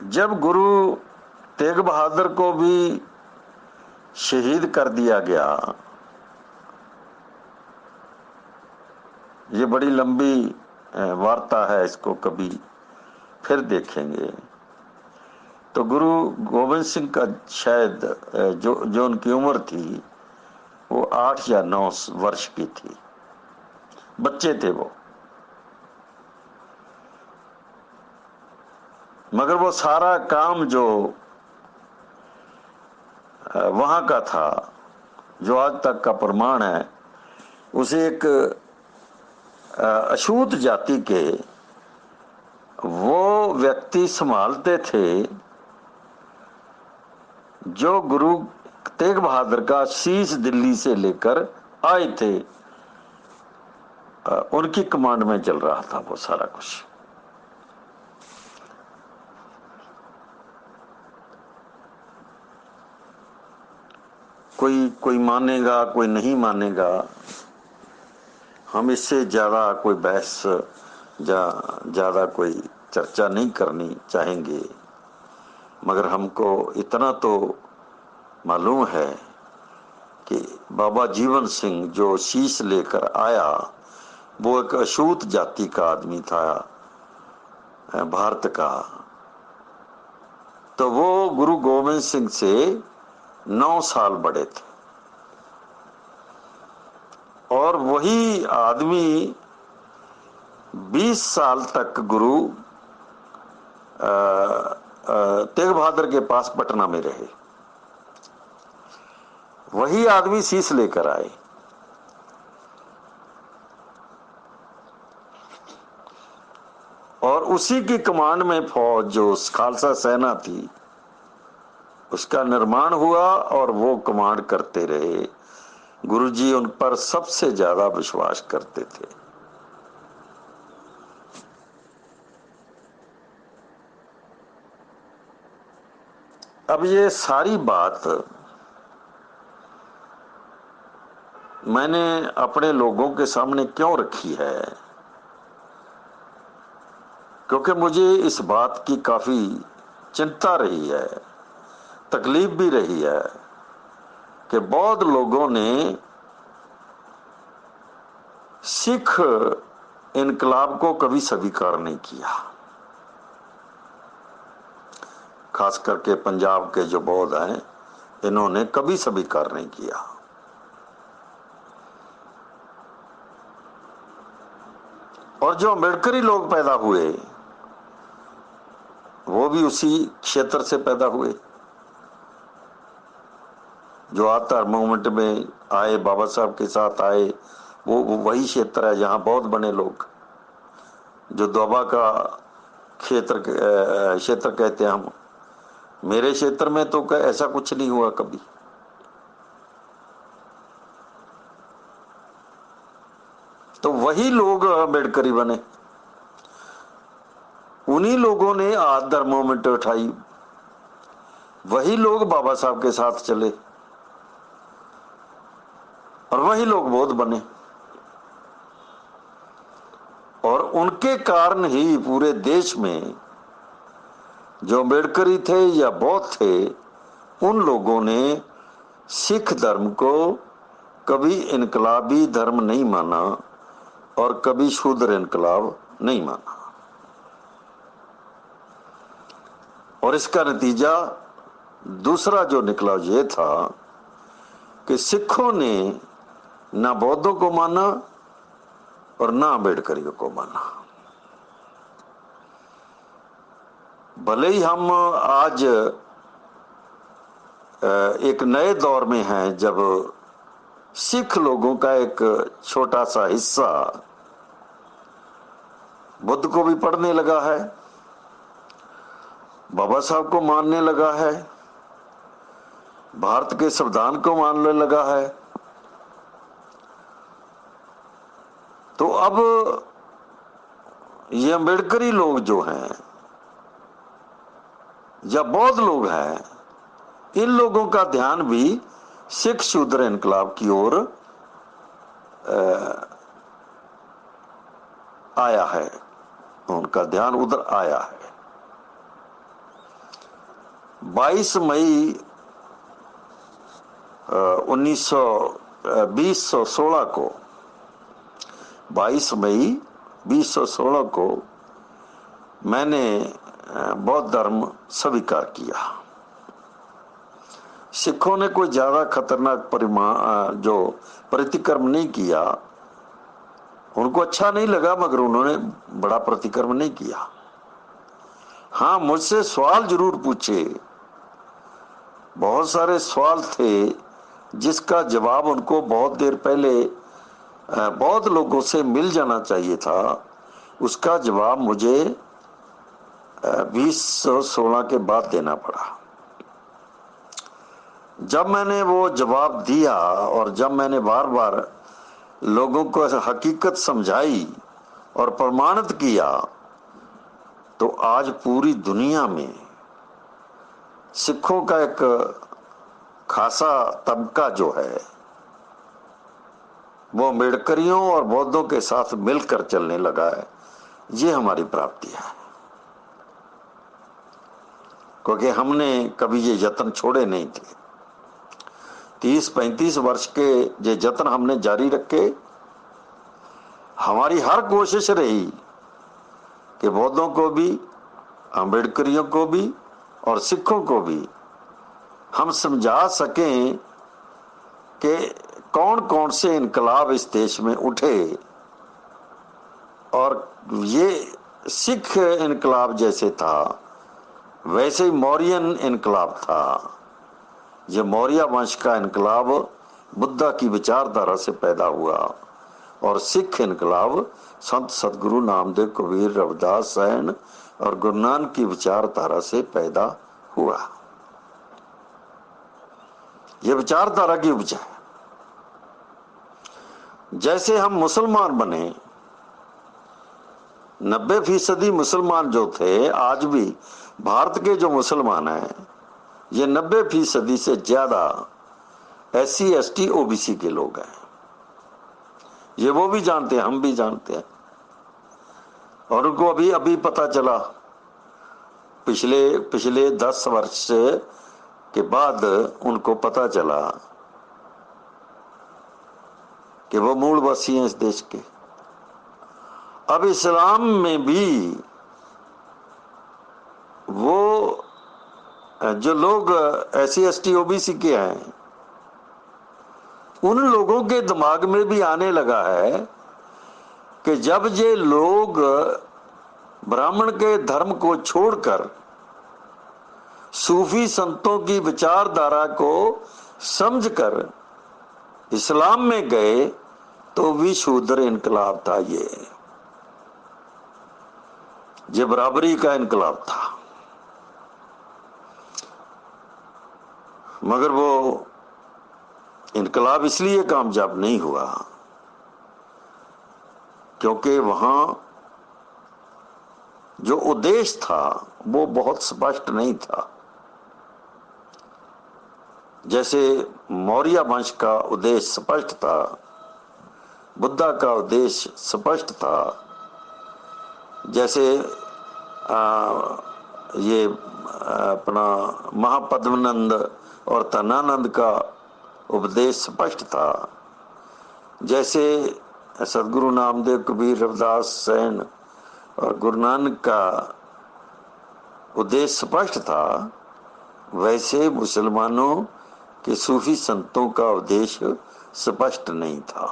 जब गुरु तेग बहादुर को भी शहीद कर दिया गया, ये बड़ी लंबी वार्ता है, इसको कभी फिर देखेंगे। तो गुरु गोविंद सिंह का शायद जो उनकी उम्र थी वो 8 या 9 वर्ष की थी, बच्चे थे वो। मगर वो सारा काम जो वहां का था, जो आज तक का प्रमाण है, उसे एक अछूत जाति के वो व्यक्ति संभालते थे जो गुरु तेग बहादुर का शीश दिल्ली से लेकर आए थे, उनकी कमांड में चल रहा था वो सारा कुछ। कोई मानेगा, कोई नहीं मानेगा, हम इससे ज्यादा कोई बहस ज्यादा कोई चर्चा नहीं करनी चाहेंगे। मगर हमको इतना तो मालूम है कि बाबा जीवन सिंह जो शीश लेकर आया, वो एक अछूत जाति का आदमी था भारत का। तो वो गुरु गोविंद सिंह से 9 साल बड़े थे, और वही आदमी 20 साल तक गुरु तेग बहादुर के पास पटना में रहे। वही आदमी शीश लेकर आए। और उसी की कमांड में फौज, जो खालसा सेना थी, उसका निर्माण हुआ और वो कमांड करते रहे। गुरुजी उन पर सबसे ज्यादा विश्वास करते थे। अब ये सारी बात मैंने अपने लोगों के सामने क्यों रखी है, क्योंकि मुझे इस बात की काफी चिंता रही है, तकलीफ भी रही है कि बौद्ध लोगों ने सिख इनकलाब को कभी स्वीकार नहीं किया। खास करके पंजाब के जो बौद्ध हैं, इन्होंने कभी स्वीकार नहीं किया। और जो अम्बेडकरी लोग पैदा हुए, वो भी उसी क्षेत्र से पैदा हुए। जो आधार मूवमेंट में आए, बाबा साहब के साथ आए, वो वही क्षेत्र है जहां बौद्ध बने लोग। जो दोबा का क्षेत्र कहते हैं हम, मेरे क्षेत्र में तो ऐसा कुछ नहीं हुआ कभी। तो वही लोग अम्बेडकरी बने, उन्हीं लोगों ने आदर मूवमेंट उठाई, वही लोग बाबा साहब के साथ चले और वही लोग बौद्ध बने। और उनके कारण ही पूरे देश में जो अम्बेडकरी थे या बौद्ध थे, उन लोगों ने सिख धर्म को कभी इनकलाबी धर्म नहीं माना और कभी शूद्र इनकलाब नहीं माना। और इसका नतीजा दूसरा जो निकला ये था कि सिखों ने ना बौद्धों को माना और ना अम्बेडकरियों को माना। भले ही हम आज एक नए दौर में हैं जब सिख लोगों का एक छोटा सा हिस्सा बुद्ध को भी पढ़ने लगा है, बाबा साहब को मानने लगा है, भारत के संविधान को मानने लगा है। तो अब ये अम्बेडकरी लोग जो हैं या बौद्ध लोग हैं, इन लोगों का ध्यान भी सिख शूद्र इनकलाब की ओर आया है, उनका ध्यान उधर आया है। 22 मई 2016 को 22 मई 2016 को मैंने बौद्ध धर्म स्वीकार किया। सिखों ने कोई ज्यादा खतरनाक जो प्रतिक्रम नहीं किया, उनको अच्छा नहीं लगा, मगर उन्होंने बड़ा प्रतिक्रम नहीं किया। हाँ, मुझसे सवाल जरूर पूछे, बहुत सारे सवाल थे जिसका जवाब उनको बहुत देर पहले बौद्ध लोगों से मिल जाना चाहिए था। उसका जवाब मुझे 2016 के बाद देना पड़ा। जब मैंने वो जवाब दिया और जब मैंने बार बार लोगों को हकीकत समझाई और प्रमाणित किया, तो आज पूरी दुनिया में सिखों का एक खासा तबका जो है वो अम्बेडकरियों और बौद्धों के साथ मिलकर चलने लगा है। ये हमारी प्राप्ति है, क्योंकि हमने कभी ये यत्न छोड़े नहीं थे। 30-35 वर्ष के ये यत्न हमने जारी रखे। हमारी हर कोशिश रही कि बौद्धों को भी, अम्बेडकरियों को भी और सिखों को भी हम समझा सकें कि कौन कौन से इनकलाब इस देश में उठे, और ये सिख इनकलाब जैसे था वैसे ही मौर्यन इनकलाब था। ये मौर्य वंश का इनकलाब बुद्धा की विचारधारा से पैदा हुआ और सिख इनकलाब संत सतगुरु नामदेव, कबीर, रविदास, सैन और गुरु नानक की विचारधारा से पैदा हुआ। यह विचारधारा की उपज है। जैसे हम मुसलमान बने, 90% मुसलमान जो थे, आज भी भारत के जो मुसलमान हैं ये 90% से ज्यादा SC ST OBC के लोग हैं। ये वो भी जानते हैं, हम भी जानते हैं। और उनको अभी अभी पता चला, पिछले 10 वर्ष के बाद उनको पता चला कि वो मूलवासी हैं इस देश के। अब इस्लाम में भी वो जो लोग SC ST OBC के हैं, उन लोगों के दिमाग में भी आने लगा है कि जब ये लोग ब्राह्मण के धर्म को छोड़कर सूफी संतों की विचारधारा को समझकर इस्लाम में गए, तो भी शूद्र इनकलाब था। ये बराबरी का इनकलाब था। मगर वो इनकलाब इसलिए कामयाब नहीं हुआ क्योंकि वहां जो उद्देश्य था वो बहुत स्पष्ट नहीं था। जैसे मौर्य वंश का उद्देश्य स्पष्ट था, बुद्धा का उद्देश्य स्पष्ट था, जैसे ये अपना महापद्मनंद और तनानंद का उपदेश स्पष्ट था, जैसे सदगुरु नामदेव, कबीर, रविदास, सैन और गुरु नानक का उद्देश्य स्पष्ट था, वैसे मुसलमानों के सूफी संतों का उद्देश्य स्पष्ट नहीं था।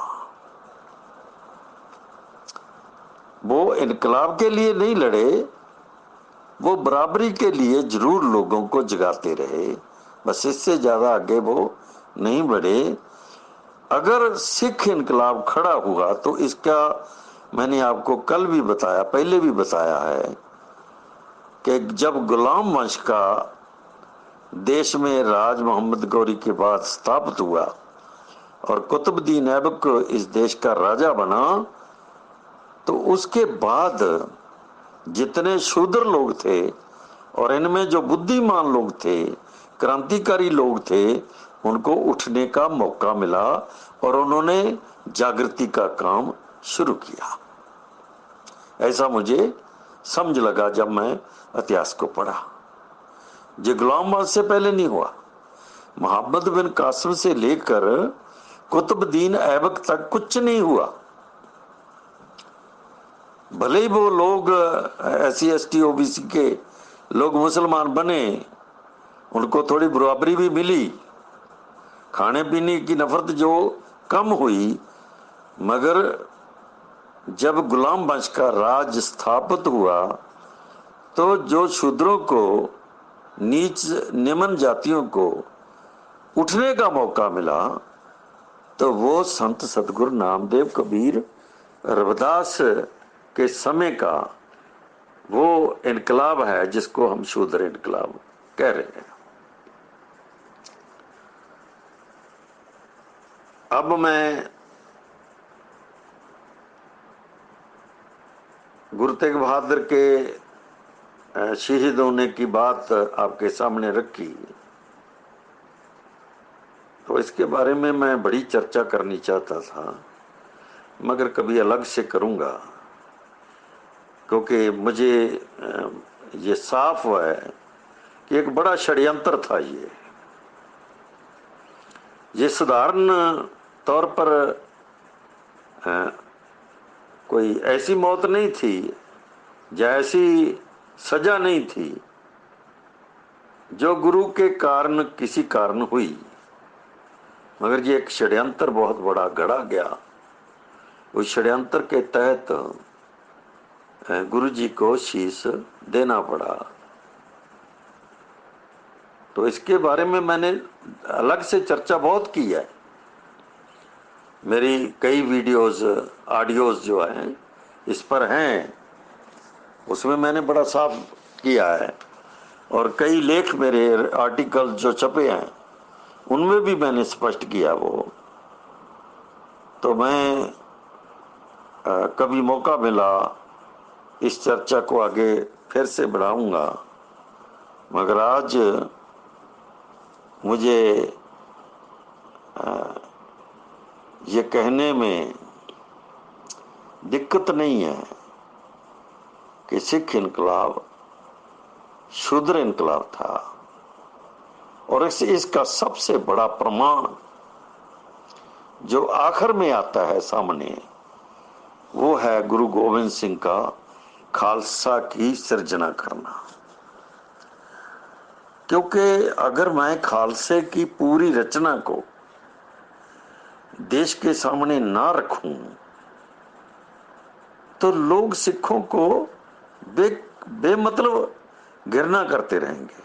वो इनकलाब के लिए नहीं लड़े, वो बराबरी के लिए जरूर लोगों को जगाते रहे, बस इससे ज्यादा आगे वो नहीं बढ़े। अगर सिख इनकलाब खड़ा हुआ तो इसका मैंने आपको कल भी बताया, पहले भी बताया है कि जब गुलाम वंश का देश में राज मोहम्मद गौरी के बाद स्थापित हुआ और कुतुबुद्दीन ऐबक इस देश का राजा बना, तो उसके बाद जितने शूद्र लोग थे और इनमें जो बुद्धिमान लोग थे, क्रांतिकारी लोग थे, उनको उठने का मौका मिला और उन्होंने जागृति का काम शुरू किया। ऐसा मुझे समझ लगा जब मैं इतिहास को पढ़ा। ये गुलाम वंश से पहले नहीं हुआ। मोहम्मद बिन कासिम से लेकर कुतुबुद्दीन ऐबक तक कुछ नहीं हुआ। भले ही वो लोग SC ST OBC के लोग मुसलमान बने, उनको थोड़ी बराबरी भी मिली, खाने पीने की नफरत जो कम हुई, मगर जब गुलाम वंश का राज स्थापित हुआ तो जो शूद्रों को, नीच निम्न जातियों को उठने का मौका मिला, तो वो संत सतगुरु नामदेव, कबीर, रविदास के समय का वो इनकलाब है जिसको हम शूद्र इनकलाब कह रहे हैं। अब मैं गुरु तेग बहादुर के शहीद होने की बात आपके सामने रखी, तो इसके बारे में मैं बड़ी चर्चा करनी चाहता था, मगर कभी अलग से करूंगा, क्योंकि मुझे ये साफ हुआ है कि एक बड़ा षड्यंत्र था। ये साधारण तौर पर कोई ऐसी मौत नहीं थी या ऐसी सजा नहीं थी जो गुरु के कारण किसी कारण हुई, मगर ये एक षड्यंत्र बहुत बड़ा गढ़ा गया। उस षड्यंत्र के तहत गुरु जी को शीश देना पड़ा। तो इसके बारे में मैंने अलग से चर्चा बहुत की है। मेरी कई वीडियोस, ऑडियोज जो हैं इस पर हैं, उसमें मैंने बड़ा साफ किया है, और कई लेख मेरे आर्टिकल जो छपे हैं उनमें भी मैंने स्पष्ट किया वो। तो मैं कभी मौका मिला इस चर्चा को आगे फिर से बढ़ाऊंगा, मगर आज मुझे ये कहने में दिक्कत नहीं है कि सिख इनकलाब शूद्र इनकलाब था, और इसका सबसे बड़ा प्रमाण जो आखिर में आता है सामने, वो है गुरु गोविंद सिंह का खालसा की सृजना करना। क्योंकि अगर मैं खालसे की पूरी रचना को देश के सामने ना रखूं तो लोग सिखों को बेमतलब घृणा करते रहेंगे।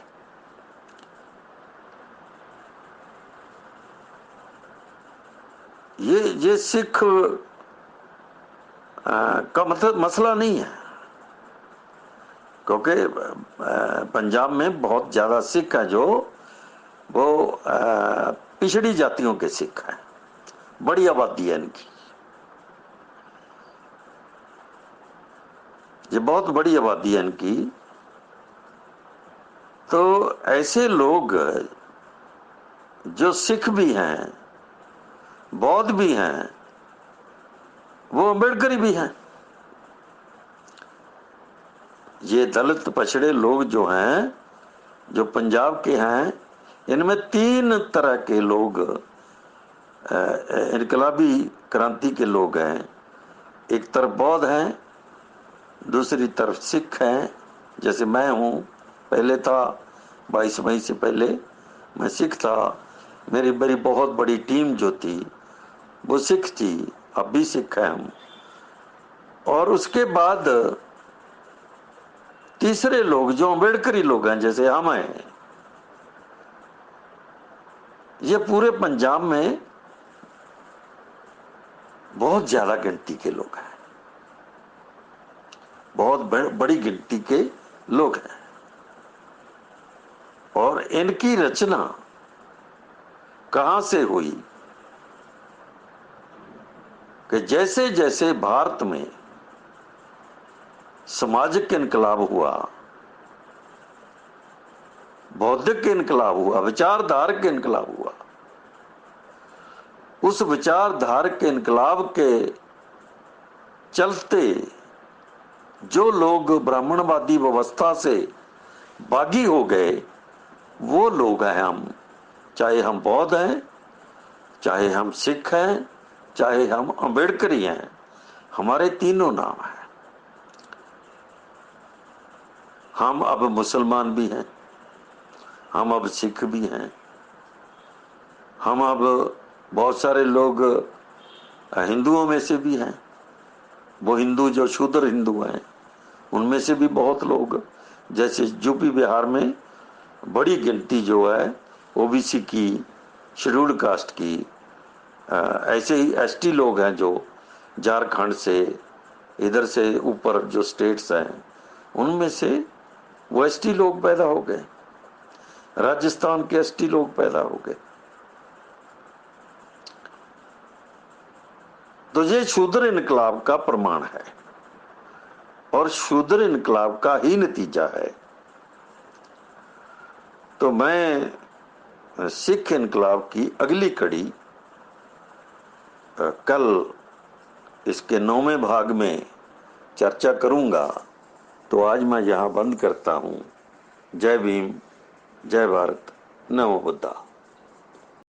ये सिख का मतलब मसला नहीं है, क्योंकि पंजाब में बहुत ज्यादा सिख हैं जो वो पिछड़ी जातियों के सिख हैं, बड़ी आबादी है इनकी, ये बहुत बड़ी आबादी है इनकी। तो ऐसे लोग जो सिख भी हैं, बौद्ध भी हैं, वो अम्बेडकरी भी हैं। ये दलित पछड़े लोग जो हैं, जो पंजाब के हैं, इनमें 3 तरह के लोग इनकलाबी क्रांति के लोग हैं। एक तरफ बौद्ध हैं, दूसरी तरफ सिख हैं, जैसे मैं हूं, पहले था 22 मई से पहले मैं सिख था। मेरी बड़ी बहुत बड़ी टीम जो थी वो सिख थी, अब भी सिख हैं हम। और उसके बाद तीसरे लोग जो अम्बेडकरी लोग हैं, जैसे हम हैं, ये पूरे पंजाब में बहुत ज्यादा गिनती के लोग हैं, बहुत बड़ी गिनती के लोग हैं। और इनकी रचना कहां से हुई कि जैसे जैसे भारत में सामाजिक इनकलाब हुआ, बौद्धिक इनकलाब हुआ, विचारधारक इनकलाब हुआ, उस विचारधारक इनकलाब के चलते जो लोग ब्राह्मणवादी व्यवस्था से बागी हो गए, वो लोग हैं हम। चाहे हम बौद्ध हैं, चाहे हम सिख हैं, चाहे हम अम्बेडकरी हैं, हमारे तीनों नाम हैं। हम अब मुसलमान भी हैं, हम अब सिख भी हैं, हम अब बहुत सारे लोग हिंदुओं में से भी हैं। वो हिंदू जो शूद्र हिंदू हैं, उनमें से भी बहुत लोग, जैसे यूपी बिहार में बड़ी गिनती जो है ओबीसी की, शेड्यूल्ड कास्ट की, ऐसे ही एसटी लोग हैं जो झारखंड से, इधर से ऊपर जो स्टेट्स हैं, उनमें से वो एसटी लोग पैदा हो गए, राजस्थान के एसटी लोग पैदा हो गए। तो ये शूद्र इनकलाब का प्रमाण है और शूद्र इनकलाब का ही नतीजा है। तो मैं सिख इनकलाब की अगली कड़ी कल इसके 9वें भाग में चर्चा करूंगा। तो आज मैं यहां बंद करता हूं। जय भीम, जय भारत, नमो बुद्धा।